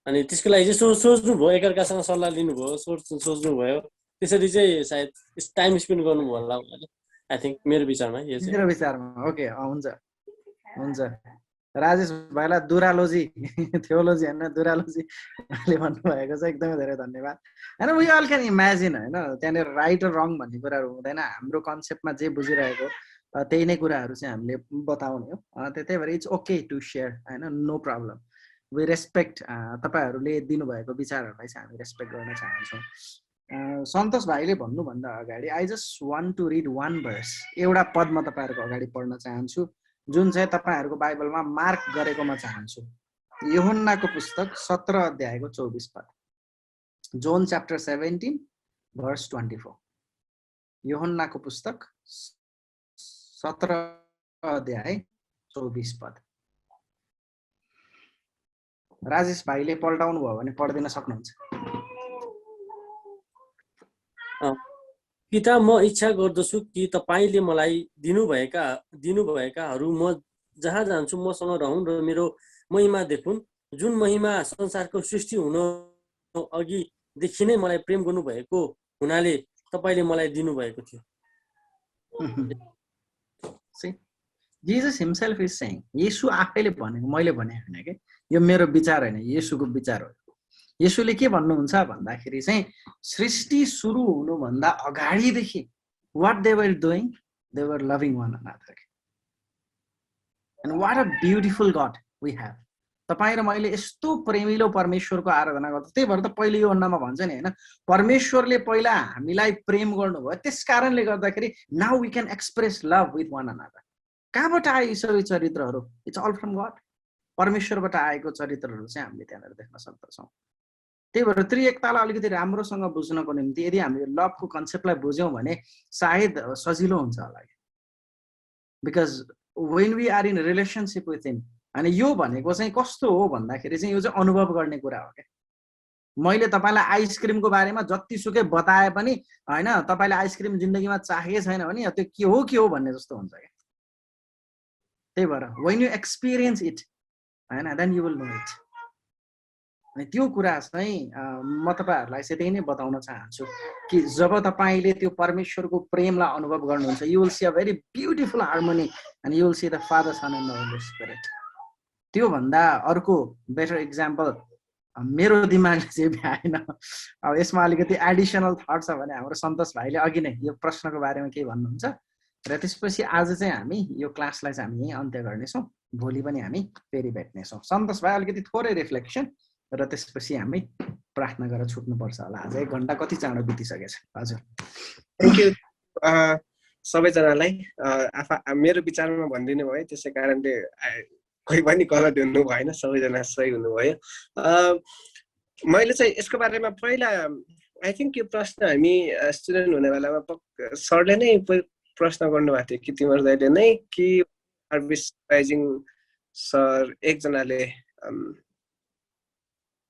Speaker 3: अनि त्यसको लागि चाहिँ सोच्नुभयो, एकअर्कासँग सल्लाह लिनुभयो, सोच्नुभयो, त्यसरी चाहिँ सायद टाइम स्पेन्ड गर्नुभयो होला उहाँले। आई थिङ्क मेरो विचारमा यो चाहिँ।
Speaker 1: मेरो विचारमा ओके हुन्छ हुन्छ। राजेश भाइलाई दुरालोजी थियोलोजी होइन दुरालोजी भन्नुभएको छ, एकदमै धेरै धन्यवाद। होइन वी अल क्यान इमेजिन होइन त्यहाँनिर राइट र रङ भन्ने कुराहरू हुँदैन। हाम्रो कन्सेप्टमा जे बुझिरहेको त्यही नै कुराहरू चाहिँ हामीले बताउने हो। त्यही भएर इट्स ओके टु सेयर होइन, नो प्रब्लम। वी रेस्पेक्ट तपाईँहरूले दिनुभएको विचारहरूलाई चाहिँ हामी रेस्पेक्ट गर्न चाहन्छौँ। सन्तोष भाइले भन्नुभन्दा अगाडि I just want to read 1 verse, एउटा पद म तपाईँहरूको अगाडि पढ्न चाहन्छु जुन चाहिँ तपाईँहरूको बाइबलमा मार्क गरेको म चाहन्छु। यूहन्नाको पुस्तक 17 अध्यायको 24 पद। John chapter 17 verse 24। यूहन्नाको पुस्तक 17 अध्याय 24 पद। राजेश भाइले पल्टाउनु भयो भने पढ्दिन सक्नुहुन्छ।
Speaker 3: पिता, म इच्छा गर्दछु कि तपाईँले मलाई दिनुभएकाहरू म जहाँ जान्छु मसँग रहन् र मेरो महिमा देखुन्, जुन महिमा संसारको सृष्टि हुन अघिदेखि नै मलाई प्रेम गर्नुभएको हुनाले तपाईँले मलाई दिनुभएको थियो।
Speaker 1: जीसस हिमसेल्फ इज सेइङ, येशू आफैले भनेको, मैले भने होइन के, यो मेरो विचार होइन, येशूको विचार हो। येशूले के भन्नुहुन्छ भन्दाखेरि चाहिँ सृष्टि सुरु हुनुभन्दा अगाडिदेखि what they were doing, they were loving one another. And what a beautiful God we have. तपाईँ र मैले यस्तो प्रेमिलो परमेश्वरको आराधना गर्छ। त्यही भएर त पहिले यो अन्नमा भन्छ नि होइन, परमेश्वरले पहिला हामीलाई प्रेम गर्नुभयो, त्यस कारणले गर्दाखेरि now we can express love with one another. कहाँबाट आयो यी सबै चरित्रहरू? It's all from God. परमेश्वरबाट आएको चरित्रहरू चाहिँ हामीले त्यहाँनिर देख्न सक्दछौँ। त्यही भएर त्रिएकतालाई अलिकति राम्रोसँग बुझ्नको निम्ति यदि हामीले लभको कन्सेप्टलाई बुझ्यौँ भने सायद सजिलो हुन्छ होला। Because when we are in relationship with him, अनि यो भनेको चाहिँ कस्तो हो भन्दाखेरि चाहिँ यो चाहिँ अनुभव गर्ने कुरा हो क्या। मैले तपाईँलाई आइसक्रिमको बारेमा जतिसुकै बताए पनि होइन, तपाईँले आइसक्रिम जिन्दगीमा चाहेको छैन भने त्यो के हो भन्ने जस्तो हुन्छ क्या। त्यही भएर वेन यु एक्सपिरियन्स इट होइन, then you will know it. अनि त्यो कुरा चाहिँ म तपाईँहरूलाई चाहिँ त्यही नै बताउन चाहन्छु कि जब तपाईँले त्यो परमेश्वरको प्रेमलाई अनुभव गर्नुहुन्छ, you will see a very beautiful harmony and you will see the father son and the holy spirit. त्योभन्दा अर्को बेटर इक्जाम्पल मेरो दिमागले चाहिँ भ्याएन। अब यसमा अलिकति एडिसनल थट छ भने हाम्रो सन्तोष भाइले अघि नै यो प्रश्नको बारेमा केही भन्नुहुन्छ र त्यसपछि आज चाहिँ हामी यो क्लासलाई चाहिँ हामी यहीँ अन्त्य गर्नेछौँ। भोलि पनि हामी फेरि भेट्नेछौँ। सन्तोष भाइ अलिकति थोरै रिफ्लेक्सन र त्यसपछि हामी प्रार्थना गरेर छुट्नुपर्छ होला। आज 1 घन्टा कति चाँडो बितिसकेछ। हजुर
Speaker 6: थ्याङ्क यू सबैजनालाई। मेरो विचारमा भनिदिनु भयो, त्यसै कारणले कोही पनि गलत हुनु भएन, सबैजना सही हुनुभयो। मैले चाहिँ यसको बारेमा पहिला आई थिङ्क यो प्रश्न हामी स्टुडेन्ट हुने बेलामा सरले नै प्रश्न गर्नुभएको थियो कि तिमीहरूले नै कि सर्भिसाइजिङ सर एकजनाले,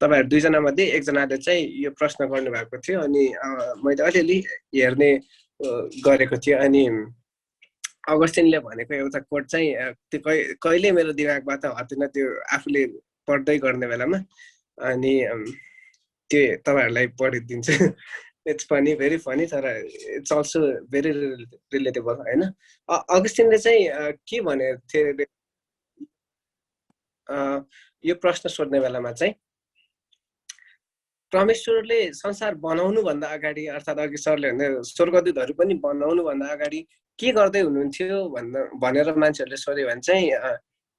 Speaker 6: तपाईँहरू 2 जना मध्ये एकजनाले चाहिँ यो प्रश्न गर्नुभएको थियो। अनि मैले अलिअलि हेर्ने गरेको थिएँ। अनि अगस्टिनले भनेको एउटा कोट चाहिँ त्यो कहिले मेरो दिमागबाट हटेन, त्यो आफूले पढ्दै गर्ने बेलामा। अनि त्यो तपाईँहरूलाई पढिदिन्छु। इट्स फनी, भेरी फनी, तर इट्स अल्सो भेरी रिलेटेबल होइन। अगस्टिनले चाहिँ के भनेको थियो यो प्रश्न सोध्ने बेलामा चाहिँ, परमेश्वरले संसार बनाउनु भन्दा अगाडि अर्थात् अघि सरले भने स्वर्गदूतहरू पनि बनाउनु भन्दा अगाडि के गर्दै हुनुहुन्थ्यो भनेर मान्छेहरूले सोध्यो भने चाहिँ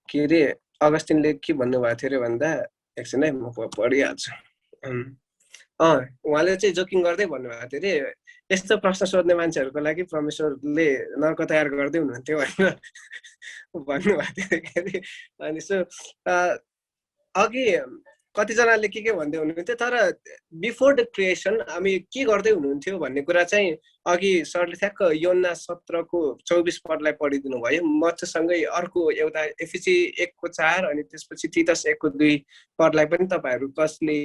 Speaker 6: के अरे अगस्टिनले के भन्नुभएको थियो अरे भन्दा एकछिन है म पढिहाल्छु। उहाँले चाहिँ जोकिङ गर्दै भन्नुभएको थियो अरे यस्तो प्रश्न सोध्ने मान्छेहरूको लागि परमेश्वरले नर्क तयार गर्दै हुनुहुन्थ्यो भनेर भन्नुभएको थियो के अरे। अनि सो अघि कतिजनाले के भन्दै हुनुहुन्थ्यो तर बिफोर द क्रिएसन हामी के गर्दै हुनुहुन्थ्यो भन्ने कुरा चाहिँ अघि सरले ठ्याक्क योना 17को 24 पदलाई पढिदिनु भयो। मसँगै अर्को एउटा एफिसी 1:4 अनि त्यसपछि तीतस 1:2 पदलाई पनि तपाईँहरू कसले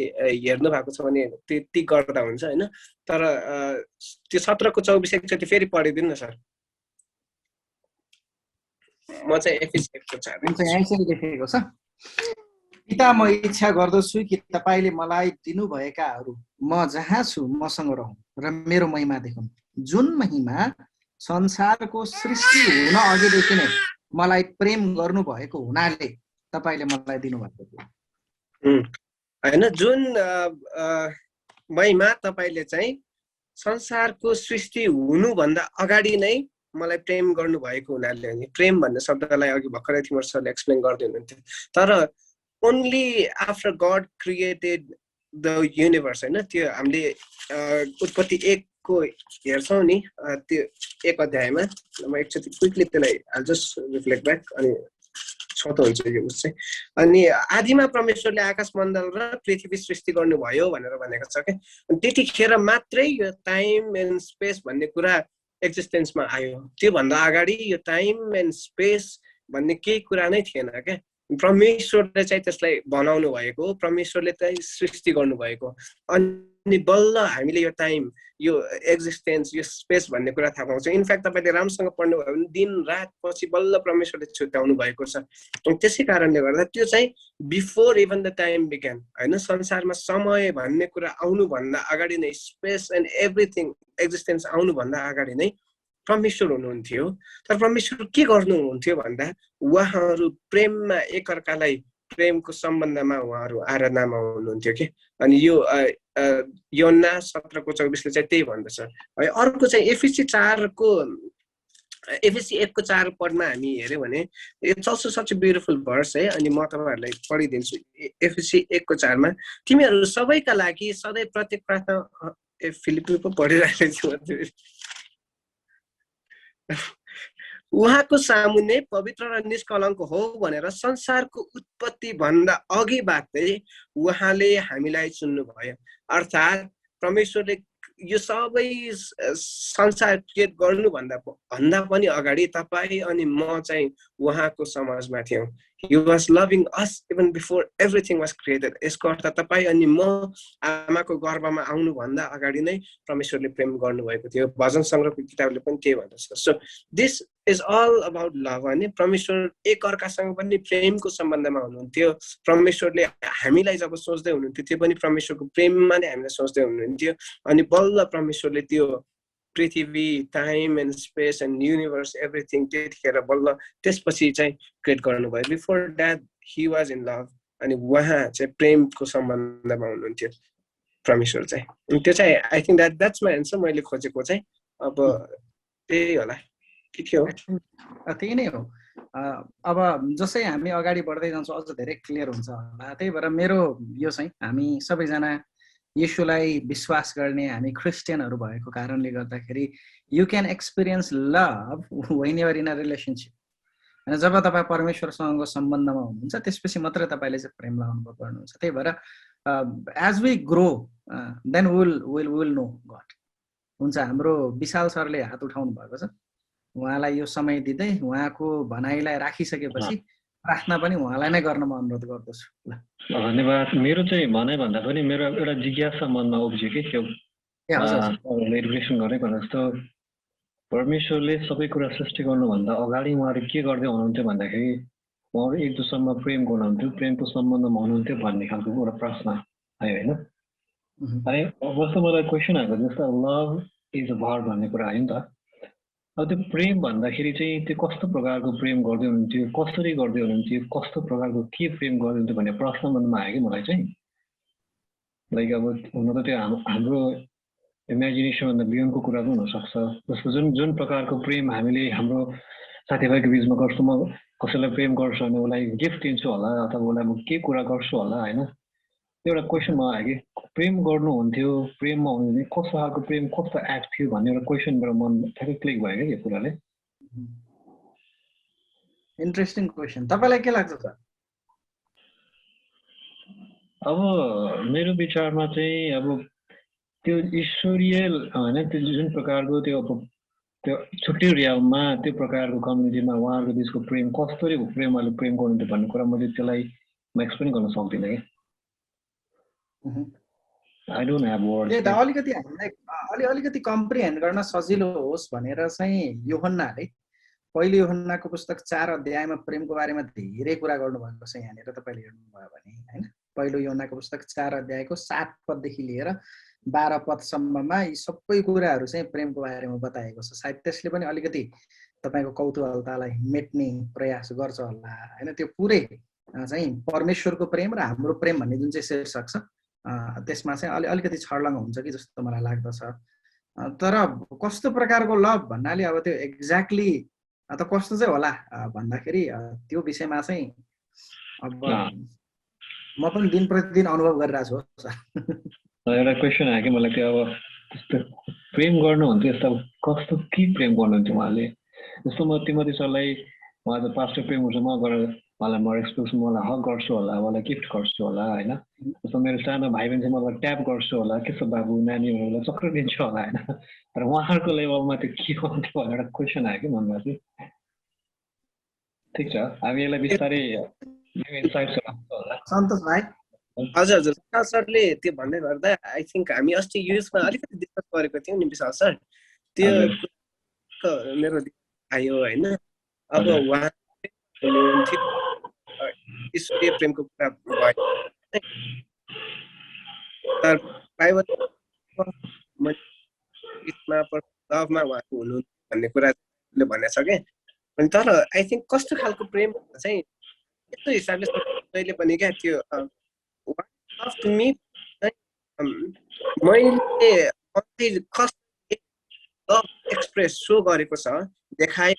Speaker 6: हेर्नु भएको छ भने त्यति गर्दा हुन्छ होइन। तर त्यो 17को 24 एकचोटि फेरि पढिदिनु न सर। म चाहिँ एफिसी 1:4
Speaker 1: लेखेको छ, पिता म इच्छा गर्दछु कि तपाईले मलाई दिनुभएकाहरू म जहाँ छु मसँग रहौं र मेरो महिमा देखौँ, जुन महिमा संसारको सृष्टि हुन अघिदेखि नै मलाई प्रेम गर्नु भएको हुनाले तपाईले मलाई दिनुभएको थियो।
Speaker 6: हैन, जुन महिमा तपाईले चाहिँ संसारको सृष्टि हुनु भन्दा अगाडि नै मलाई प्रेम गर्नु भएको हुनाले, अनि प्रेम भन्ने शब्दलाई अघि भर्खरै तिम्रो सरले एक्सप्लेन गर्दै हुनुहुन्थ्यो। तर only after God created the universe, हैन, त्यो हामीले उत्पत्ति 1 को हेर्छौं नि, त्यो 1 अध्यायमा म एकचोटि क्विकली त्यसलाई I'll just reflect back अनि छोटो हुन्छ यो उस चाहिँ। अनि आदिमा परमेश्वरले आकाश मण्डल र पृथ्वी सृष्टि गर्नुभयो भनेर भनेको छ के। अनि त्यतिखेर मात्रै यो टाइम एन्ड स्पेस भन्ने कुरा एक्जिस्टेन्समा आयो। त्यो भन्दा अगाडि यो टाइम एन्ड स्पेस भन्ने केही कुरा नै थिएन के। परमेश्वरले चाहिँ त्यसलाई बनाउनु भएको, परमेश्वरले चाहिँ सृष्टि गर्नु भएको। अनि बल्ल हामीले यो टाइम, यो एक्जिस्टेन्स, यो स्पेस भन्ने कुरा थाहा पाउँछौँ। इनफ्याक्ट तपाईले राम्रोसँग पढ्नुभयो भने दिन रात पछि बल्ल परमेश्वरले छुट्याउनु भएको छ। त्यसै कारणले गर्दा त्यो चाहिँ before even the time began, हैन, संसारमा समय भन्ने कुरा आउनु भन्दा अगाडि नै, स्पेस एन्ड एभ्रिथिङ एक्जिस्टेन्स आउनु भन्दा अगाडि नै परमेश्वर हुनुहुन्थ्यो। तर परमेश्वर के गर्नुहुन्थ्यो भन्दा उहाँहरू प्रेममा एकअर्कालाई, प्रेमको सम्बन्धमा उहाँहरू आराधनामा हुनुहुन्थ्यो के। अनि यो योना 17को 24 ले चाहिँ त्यही भन्दछ है। अर्को चाहिँ एफिसी 1:4 पदमा हामी हेर्यो भने it's also such a beautiful verse है। अनि म तपाईहरुलाई पढिदिन्छु। एफिसी 1:4 मा तिमीहरू सबैका लागि सधैँ प्रत्येक प्रार्थना, फिलिपी पो पढिरहेको छु, उहाँको सामुन्ने पवित्र र निष्कलङ्क हो भनेर संसारको उत्पत्ति भन्दा अघिबाटै उहाँले हामीलाई चुन्नुभयो। अर्थात् परमेश्वरले यो सबै संसार क्रिएट गर्नु भन्दा पनि अगाडि तपाईँ अनि म चाहिँ उहाँको समाजमा थियौँ। He was loving us even before everything was created. यसको अर्थ तपाईँ अनि म आमाको गर्भमा आउनु भन्दा अगाडि नै परमेश्वरले प्रेम गर्नुभएको थियो। भजन सङ्ग्रहको किताबले पनि त्यही भन्दछ। So this is all about love. अनि परमेश्वर एक अर्कासँग पनि प्रेमको सम्बन्धमा हुनुहुन्थ्यो। परमेश्वरले हामीलाई जब सोच्दै हुनुहुन्थ्यो त्यो पनि परमेश्वरको प्रेममा नै हामीलाई सोच्दै हुनुहुन्थ्यो। अनि बल्ल परमेश्वरले त्यो पृथ्वी, time and space and universe everything त्यतिखेर बल्ल त्यसपछि चाहिँ क्रिएट गर्नुभयो। Before that he was in love. अनि उहाँ चाहिँ प्रेमको सम्बन्धमा हुनुहुन्थ्यो परमेश्वर चाहिँ। त्यो चाहिँ I think that's my answer. मैले खोजेको चाहिँ अब त्यही होला। के थियो?
Speaker 1: त्यही नै हो। अब जसै हामी अगाडि बढ्दै जान्छौँ अझ धेरै क्लियर हुन्छ होला। त्यही भएर मेरो यो चाहिँ हामी सबैजना येशूलाई विश्वास गर्ने हामी क्रिस्चियनहरू भएको कारणले गर्दाखेरि you can experience love when you are in a relationship. होइन, जब तपाईँ परमेश्वरसँगको सम्बन्धमा हुनुहुन्छ त्यसपछि मात्रै तपाईँले चाहिँ प्रेमलाई अनुभव गर्नुहुन्छ। त्यही भएर as we grow then will know God. हुन्छ, हाम्रो विशाल सरले हात उठाउनु भएको छ। उहाँलाई यो समय दिँदै उहाँको भनाइलाई राखिसकेपछि प्रार्थना पनि उहाँलाई नै गर्न म अनुरोध गर्दछु। ल,
Speaker 12: धन्यवाद। मेरो चाहिँ भनाइ भन्दा पनि मेरो एउटा जिज्ञासा मनमा उब्ज्यो कि त्यो रिफ्लेक्सन गरेको जस्तो परमेश्वरले सबै कुरा सृष्टि गर्नुभन्दा अगाडि उहाँहरू के गर्दै हुनुहुन्थ्यो भन्दाखेरि उहाँहरू एक दुसरामा प्रेम गर्नुहुन्थ्यो, प्रेमको सम्बन्धमा हुनुहुन्थ्यो भन्ने खालको एउटा प्रश्न आयो होइन। अनि जस्तो मलाई क्वेसन आएको जस्तो लभ इज अ भर भन्ने कुरा आयो नि त। अब त्यो प्रेम भन्दाखेरि चाहिँ त्यो कस्तो प्रकारको प्रेम गर्दै हुनुहुन्थ्यो, कसरी गर्दै हुनुहुन्थ्यो, कस्तो प्रकारको के प्रेम गर्दै हुन्थ्यो भन्ने प्रश्न मनमा आयो कि मलाई चाहिँ। लाइक अब हुन त त्यो हाम्रो इमेजिनेसन भन्दा बियोन्डको कुरा पनि हुनसक्छ। जस्तो जुन प्रकारको प्रेम हामीले हाम्रो साथीभाइको बिचमा गर्छु, म कसैलाई प्रेम गर्छु भने उसलाई गिफ्ट दिन्छु होला अथवा उसलाई म के कुरा गर्छु होला होइन, एउटा क्वेसन मलाई आयो कि प्रेम गर्नुहुन्थ्यो, प्रेममा हुनुहुन्थ्यो कस्तो खालको प्रेम, कस्तो एक्ट थियो भन्ने एउटा क्वेसन मेरो मन ठ्याक्कै क्लिक भयो क्या यो कुराले।
Speaker 1: Interesting question. तपाईँलाई के लाग्छ सर?
Speaker 12: अब मेरो विचारमा चाहिँ अब त्यो ईश्वरीय होइन, त्यो जुन प्रकारको त्यो अब त्यो छुट्टै रियालमा त्यो प्रकारको कम्युनिटीमा उहाँहरूको बिचको प्रेम कसरी प्रेमले प्रेम गर्नुहुन्थ्यो भन्ने कुरा मैले त्यसलाई म एक्सप्लेन गर्न सक्दिनँ कि। I don't have words.
Speaker 1: त्यही त अलिकति हामीलाई अलिकति कम्प्रिहेन्ड गर्न सजिलो होस् भनेर चाहिँ यूहन्नाले पहिलो यूहन्नाको पुस्तक 4 अध्यायमा प्रेमको बारेमा धेरै कुरा गर्नुभएको छ। यहाँनिर तपाईँले हेर्नुभयो भने होइन, पहिलो यूहन्नाको पुस्तक 4 अध्यायको 7 पददेखि लिएर 12 पदसम्ममा यी सबै कुराहरू चाहिँ प्रेमको बारेमा बताएको छ। सायद त्यसले पनि अलिकति तपाईँको कौतूहलतालाई मेट्ने प्रयास गर्छ होला होइन। त्यो पुरै चाहिँ परमेश्वरको प्रेम र हाम्रो प्रेम भन्ने जुन चाहिँ शीर्षक छ त्यसमा चाहिँ अलिकति छर्लङ्ग हुन्छ कि जस्तो मलाई लाग्दछ। तर कस्तो प्रकारको लभ भन्नाले अब त्यो एक्ज्याक्टली त कस्तो चाहिँ होला भन्दाखेरि त्यो विषयमा चाहिँ अब म पनि दिन प्रतिदिन अनुभव गरिरहेको छु सर।
Speaker 12: एउटा क्वेसन आयो कि मलाई, त्यो अब त्यस्तो प्रेम गर्नुहुन्थ्यो यस्तो कस्तो के प्रेम गर्नुहुन्थ्यो उहाँले? जस्तो म तिमोथी सरलाई उहाँ त पास्टर प्रेम गर्छु, म गएर उहाँलाई म रेस्पेक्ट मलाई हक गर्छु होला, उहाँलाई गिफ्ट गर्छु होला होइन। जस्तो मेरो सानो भाइ बहिनी चाहिँ मलाई ट्याप गर्छु होला, के छ बाबु नानीहरूलाई चक्कर दिन्छु होला होइन। तर उहाँहरूको लेभलमा त्यो के हुन्थ्यो भनेर एउटा क्वेसन आयो कि मनमा चाहिँ। ठिक छ, हामी यसलाई बिस्तारै
Speaker 1: सन्तोष भाइ।
Speaker 6: हजुर हजुर, विशाल सरले त्यो भन्दै गर्दा आई थिङ्क हामी अस्ति युजमा अलिकति डिस्कस गरेको थियौँ नि विशाल सर, त्यो मेरो आयो होइन। अब उहाँ हुनुहुन्थ्यो ईश्वरीय प्रेमको कुरा भयो, तर बाइबल लभमा उहाँको हुनुहुन्छ भन्ने कुराले भनेको छ क्या। अनि तर आई थिङ्क कस्तो खालको प्रेम चाहिँ यस्तो हिसाबले जहिले पनि क्या त्यो मैले लभ एक्सप्रेस सो गरेको छ देखाए।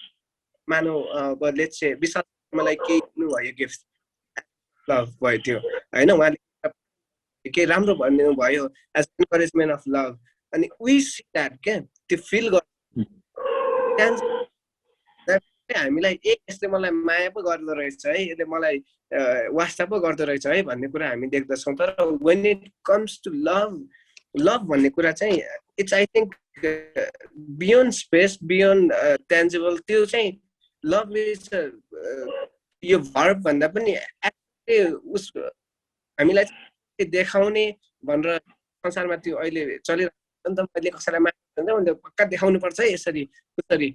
Speaker 6: मानव अब लेट्स से विशाल मलाई केही दिनुभयो गिफ्ट, लभ भयो त्यो होइन, उहाँले केही राम्रो भनिदिनु भयो एज इन्करेजमेन्ट अफ लभ। अनि वी सी द्याट क्या, त्यो फिल गर्छ हामीलाई यसले मलाई माया पो गर्दो रहेछ है, यसले मलाई वास्ता पो गर्दो रहेछ है भन्ने कुरा हामी देख्दछौँ। तर when it comes to love भन्ने कुरा चाहिँ it's I think beyond space, beyond tangible. त्यो चाहिँ लभ इज यो भर्ब भन्दा पनि उस हामीलाई देखाउने भनेर संसारमा त्यो अहिले चलिरहेको नि त। मैले कसैलाई माया भने पक्का देखाउनु पर्छ है यसरी उसरी,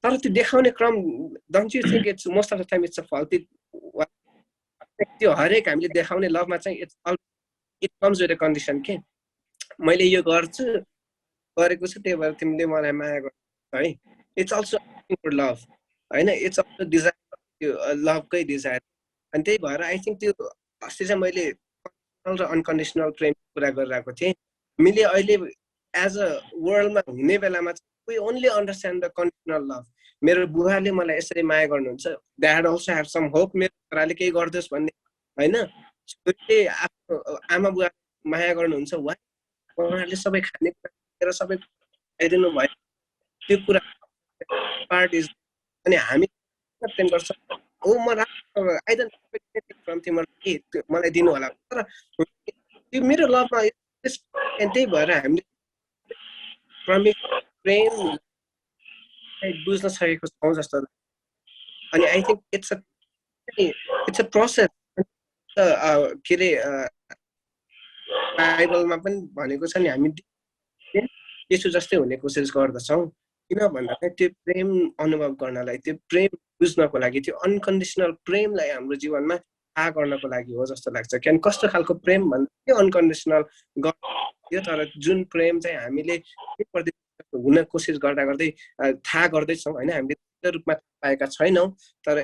Speaker 6: तर त्यो देखाउने क्रम don't you think it's most of the time it's a faulty. त्यो हरेक हामीले देखाउने लभमा चाहिँ it comes with a condition के मैले यो गर्छु गरेको छु त्यही भएर तिमीले मलाई माया गर्छौ है। इट्स अल्सो फर लभ होइन, इट्स अल्सो डिजायर, त्यो लभकै डिजायर। अनि त्यही भएर आई थिङ्क त्यो अस्ति चाहिँ मैले कन्डिसनल र अनकन्डिसनल प्रेमको कुरा गरिरहेको थिएँ। हामीले अहिले एज अ वर्ल्डमा हुने बेलामा we only understand the conditional love. मेरो बुवाले मलाई यसरी माया गर्नुहुन्छ, that also have some hope मेरो छोराले केही गरिदियोस् भन्ने होइन। छोरीले आफ्नो आमा बुवा माया गर्नुहुन्छ, उहाँहरूले सबै खानेकुरा सबै खाइदिनु भयो, त्यो कुरा पार्ट इज। अनि हामी प्रेम गर्छौँ हो म राम्रो आइदन मलाई दिनु होला, तर त्यो मेरो लभमा त्यही भएर हामीले प्रेम बुझ्न सकेको छौँ जस्तो। अनि I think it's a process. के अरे बाइबलमा पनि भनेको छ नि हामी यसो जस्तै हुने कोसिस गर्दछौँ। किन भन्दाखेरि त्यो प्रेम अनुभव गर्नलाई, त्यो प्रेम बुझ्नको लागि, त्यो अनकन्डिसनल प्रेमलाई हाम्रो जीवनमा थाहा गर्नको लागि हो जस्तो लाग्छ। किन कस्तो खालको प्रेम भन्दा त्यो अनकन्डिसनल गर्यो, तर जुन प्रेम चाहिँ हामीले हुन कोसिस गर्दा गर्दै थाहा गर्दैछौँ होइन, हामीले त्यो रूपमा पाएका छैनौँ। तर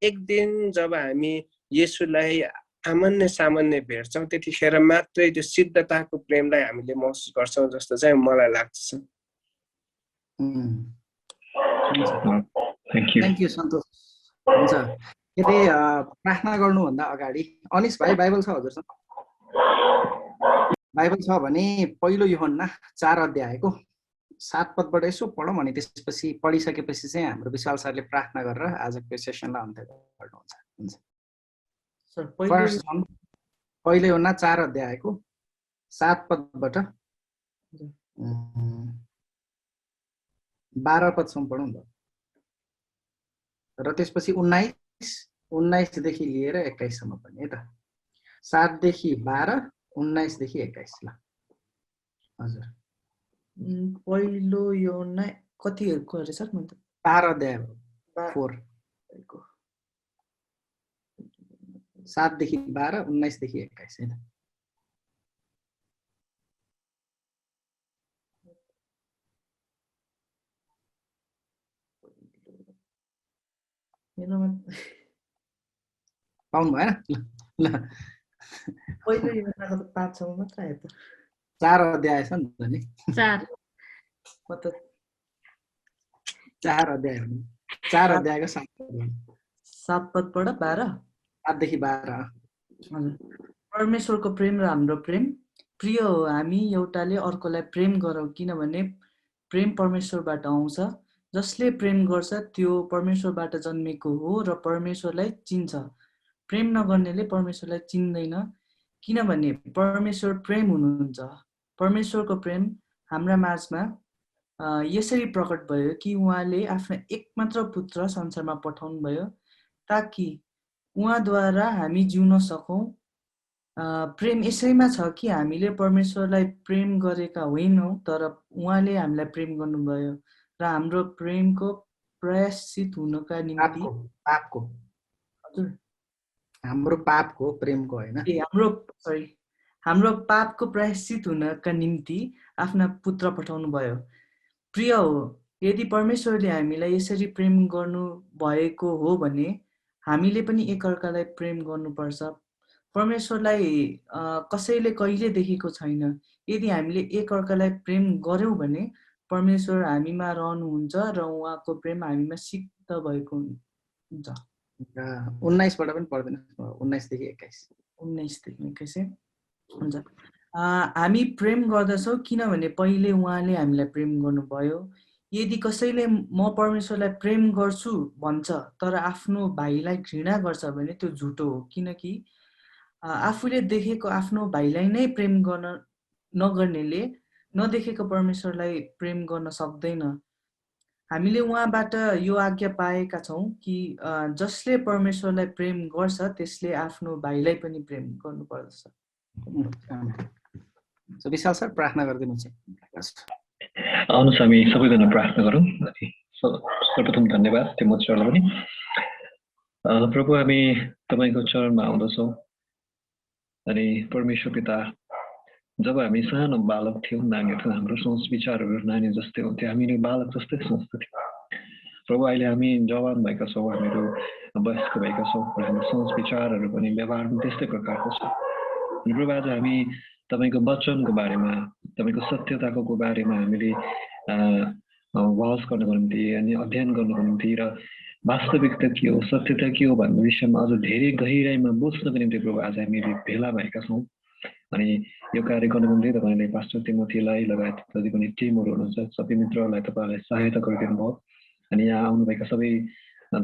Speaker 6: एक दिन जब हामी येशूलाई सामान्य सामान्य भेट्छौँ त्यतिखेर मात्रै त्यो सिद्धताको प्रेमलाई हामीले महसुस गर्छौँ जस्तो चाहिँ मलाई लाग्छ।
Speaker 1: थ्याङ्क यू सन्तोष। हुन्छ, यदि प्रार्थना गर्नुभन्दा अगाडि अनिश भाइ बाइबल छ हजुरसँग? बाइबल छ भने पहिलो यूहन्ना 4 अध्यायको 7 पदबाट यसो पढौँ अनि त्यसपछि पढिसकेपछि चाहिँ हाम्रो विशाल सरले प्रार्थना गरेर आजको सेसनलाई अन्त्य गर्नुहुन्छ। हुन्छ
Speaker 7: सर,
Speaker 1: पहिलो यूहन्ना 4 अध्यायको 7 पदबाट 12 पदसम्म पढौँ न, र त्यसपछि 19 देखि लिएर 21 सम्म पनि है त। 7 देखि 12, 19 देखि 21 ल हजुर।
Speaker 7: पहिलो यूहन्ना कतिको अरे सर?
Speaker 1: 4 अध्याय 4 7 देखि 12, 19 देखि 21 है त। पाउनु भएन? ल
Speaker 7: पहिलो यूहन्नाको त 5 सम्म मात्र आयो त।
Speaker 1: 4 अध्याय छ नि त नि।
Speaker 10: 4
Speaker 7: मतलब
Speaker 1: 4 अध्याय हो नि। 4 अध्यायको
Speaker 7: 7 पदबाट 12,
Speaker 1: 7 देखि 12।
Speaker 7: हजुर। परमेश्वरको प्रेम र हाम्रो प्रेम प्रिय हो, हामी एउटाले अर्कोलाई प्रेम गरौँ, किनभने प्रेम परमेश्वरबाट आउँछ। जसले प्रेम गर्छ त्यो परमेश्वरबाट जन्मेको हो र परमेश्वरलाई चिन्छ। प्रेम नगर्नेले परमेश्वरलाई चिन्दैन, किनभने परमेश्वर प्रेम हुनुहुन्छ। परमेश्वरको प्रेम हाम्रा माझमा यसरी प्रकट भयो कि उहाँले आफ्नो एकमात्र पुत्र संसारमा पठाउनु भयो ताकि उहाँद्वारा हामी जिउन सकौँ। प्रेम यसैमा छ कि हामीले परमेश्वरलाई प्रेम गरेका होइनौँ, तर उहाँले हामीलाई प्रेम गर्नुभयो र हाम्रो प्रेमको प्रायश्चित हुनका निम्ति हजुर
Speaker 1: हाम्रो पापको प्रेमको होइन,
Speaker 7: हाम्रो पापको प्रायश्चित हुनका निम्ति आफ्ना पुत्र पठाउनु भयो। प्रिय हो, यदि परमेश्वरले हामीलाई यसरी प्रेम गर्नु भएको हो भने हामीले पनि एकअर्कालाई प्रेम गर्नुपर्छ। परमेश्वरलाई कसैले कहिले देखेको छैन। यदि हामीले एकअर्कालाई प्रेम गर्यौँ भने परमेश्वर हामीमा रहनुहुन्छ र उहाँको प्रेम हामीमा सिद्ध भएको हुन्छ।
Speaker 1: 19बाट पनि पढ्दिनुहोस्, 19 देखि 21।
Speaker 7: 19 देखि 21 हुन्छ। हामी प्रेम गर्दछौँ किनभने पहिले उहाँले हामीलाई प्रेम गर्नुभयो। यदि कसैले म परमेश्वरलाई प्रेम गर्छु भन्छ तर आफ्नो भाइलाई घृणा गर्छ भने त्यो झुटो हो, किनकि आफूले देखेको आफ्नो भाइलाई नै प्रेम गर्न नगर्नेले नदेखेको परमेश्वरलाई प्रेम गर्न सक्दैन। हामीले उहाँबाट यो आज्ञा पाएका छौँ कि जसले परमेश्वरलाई प्रेम गर्छ त्यसले आफ्नो भाइलाई पनि प्रेम गर्नुपर्दछ।
Speaker 1: विशाल सर प्रार्थना गरिदिनुहुन्छ।
Speaker 12: आउनुहोस् हामी सबैजना प्रार्थना गरौँ। सर्वप्रथम धन्यवाद तिम्रो सरलाई पनि। प्रभु हामी तपाईँको चरणमा आउँदछौँ अनि परमेश्वर पिता, जब हामी सानो बालक थियौँ, नानीहरू हाम्रो सोच विचारहरू नानी जस्तै हुन्थ्यो, हामी बालक जस्तै सोच्दथ्यौँ। प्रभु अहिले हामी जवान भएका छौँ, हामीहरू वयस्क भएका छौँ र हाम्रो सोच विचारहरू पनि व्यवहार पनि त्यस्तै प्रकारको छ। अनि प्रभु आज हामी तपाईँको वचनको बारेमा, तपाईँको सत्यताको बारेमा हामीले वास गर्नको निम्ति अनि अध्ययन गर्नको निम्ति र वास्तविकता के हो, सत्यता के हो भन्ने विषयमा अझ धेरै गहिराइमा बुझ्नको निम्ति प्रभु आज हामीले भेला भएका छौँ। अनि यो कार्य गर्नको निम्ति तपाईँले पास्टर तिमोथीलाई लगायत जति पनि टिमहरू हुनुहुन्छ सबै मित्रहरूलाई तपाईँलाई सहायता गरिदिनु भयो। अनि यहाँ आउनुभएका सबै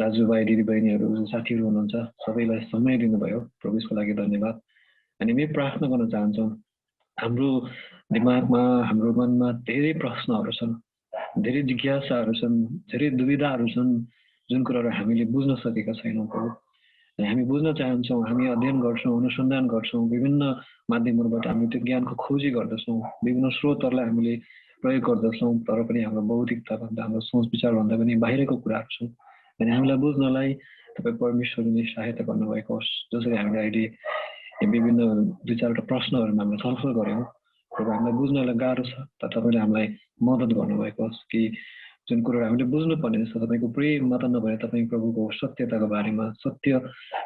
Speaker 12: दाजुभाइ दिदीबहिनीहरू साथीहरू हुनुहुन्छ सबैलाई समय दिनुभयो, प्रभु यसको लागि धन्यवाद। अनि हामी प्रार्थना गर्न चाहन्छौँ, हाम्रो दिमागमा हाम्रो मनमा धेरै प्रश्नहरू छन्, धेरै जिज्ञासाहरू छन्, धेरै दुविधाहरू छन्, जुन कुराहरू हामीले बुझ्न सकेका छैनौँ प्रभु। हामी बुझ्न चाहन्छौँ, हामी अध्ययन गर्छौँ, अनुसन्धान गर्छौँ, विभिन्न माध्यमहरूबाट हामी त्यो ज्ञानको खोजी गर्दछौँ, विभिन्न स्रोतहरूलाई हामीले प्रयोग गर्दछौँ, तर पनि हाम्रो बौद्धिकताभन्दा हाम्रो सोच विचारभन्दा पनि बाहिरको कुराहरू छन्। अनि हामीलाई बुझ्नलाई तपाईँ परमेश्वरले सहायता गर्नुभएको होस्। जसरी हामीले अहिले विभिन्न दुई चारवटा प्रश्नहरूमा हामीले छलफल गऱ्यौँ, हामीलाई बुझ्नलाई गाह्रो छ, तर तपाईँले हामीलाई मद्दत गर्नुभएको होस् कि जुन कुराहरू हामीले बुझ्नुपर्ने छ, तपाईँको प्रेम मात्र नभएर तपाईँ प्रभुको सत्यताको बारेमा, सत्य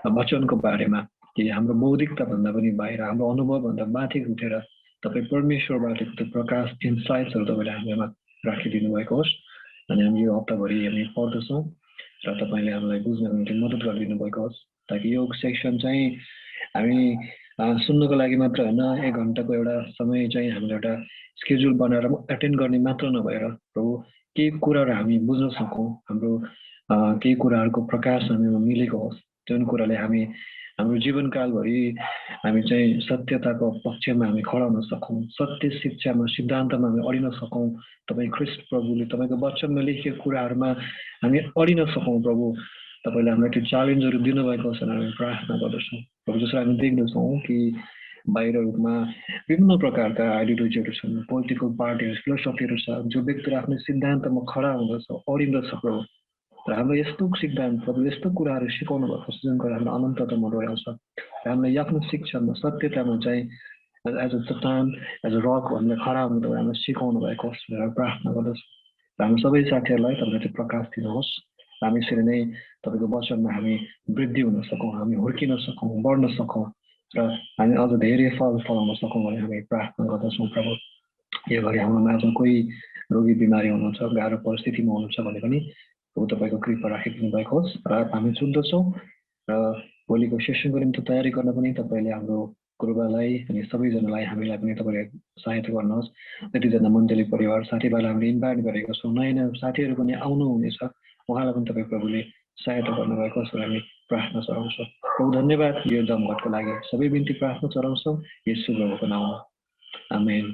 Speaker 12: वचनको बारेमा कि हाम्रो बौद्धिकता भन्दा पनि बाहिर हाम्रो अनुभव भन्दा माथि उठेर तपाईँ परमेश्वरबाट त्यो प्रकाश इन्साइट्सहरू तपाईँले हामीमा राखिदिनु भएको होस्। अनि हामी यो हप्ताभरि हामी पढ्दछौँ र तपाईँले हामीलाई बुझ्नको निम्ति मद्दत गरिदिनु भएको होस्, ताकि यो सेक्सन चाहिँ हामी सुन्नको लागि मात्र होइन, 1 घन्टाको एउटा समय चाहिँ हामीले एउटा स्केड्युल बनाएर एटेन्ड गर्ने मात्र नभएर प्रभु केही कुराहरू हामी बुझ्न सकौँ, हाम्रो केही कुराहरूको प्रकाश हामीमा मिलेको होस्, जुन कुराले हामी हाम्रो जीवनकालभरि हामी चाहिँ सत्यताको पक्षमा हामी खडा हुन सकौँ, सत्य शिक्षामा सिद्धान्तमा हामी अडिन सकौँ। तपाईँ ख्रिस्ट प्रभुले तपाईँको वचनमा लेखिएको कुराहरूमा हामी अडिन सकौँ। प्रभु तपाईँले हामीलाई त्यो च्यालेन्जहरू दिनुभएको छ, हामी प्रार्थना गर्दछौँ प्रभु। जसरी हामी देख्दछौँ कि बाहिरमा विभिन्न प्रकारका आइडियोलोजीहरू छन्, पोलिटिकल पार्टीहरू, फिलोसफीहरू छ, जो व्यक्तिहरू आफ्नो सिद्धान्तमा खडा हुँदछ, अडिँदछ प्रभु। र हाम्रो यस्तो सिद्धान्त प्रभु यस्तो कुराहरू सिकाउनु भएको छ जुन कुरा हाम्रो अनन्ततामा डोर्याउँछ र हामीलाई आफ्नो शिक्षामा सत्यतामा चाहिँ एज अ चट्टान एज अ रक भनेर खडा हुनु तपाईँ हामीलाई सिकाउनु भएको होस् भनेर प्रार्थना गर्दछु। र हाम्रो सबै साथीहरूलाई तपाईँले चाहिँ प्रकाश दिनुहोस्। हामी यसरी नै तपाईँको वचनमा हामी वृद्धि हुन सकौँ, हामी हुर्किन सकौँ, बढ्न सकौँ र हामी अझ धेरै फल फलाउन सकौँ भनेर हामी प्रार्थना गर्दछौँ प्रभु। यो घरि हाम्रो माझमा कोही रोगी बिमारी हुनुहुन्छ, गाह्रो परिस्थितिमा हुनुहुन्छ भने पनि प्रभु तपाईँको कृपा राखिदिनु भएको होस्। र हामी सुन्दछौँ र भोलिको सेसनको निम्ति तयारी गर्न पनि तपाईँले हाम्रो गुरुबालाई अनि सबैजनालाई हामीलाई पनि तपाईँले सहायता गर्नुहोस्। जतिजना मण्डली परिवार साथीभाइलाई हामीले इन्भाइट गरेको छौँ, नयाँ नयाँ साथीहरू पनि आउनुहुनेछ, उहाँलाई पनि तपाईँ प्रभुले सहायता गर्नुभएको छ। हामी प्रार्थना चढाउँछौँ प्रभु। धन्यवाद यो जमघटको लागि सबै बिन्ती प्रार्थना चढाउँछौँ येशू प्रभुको नाममा, आमेन।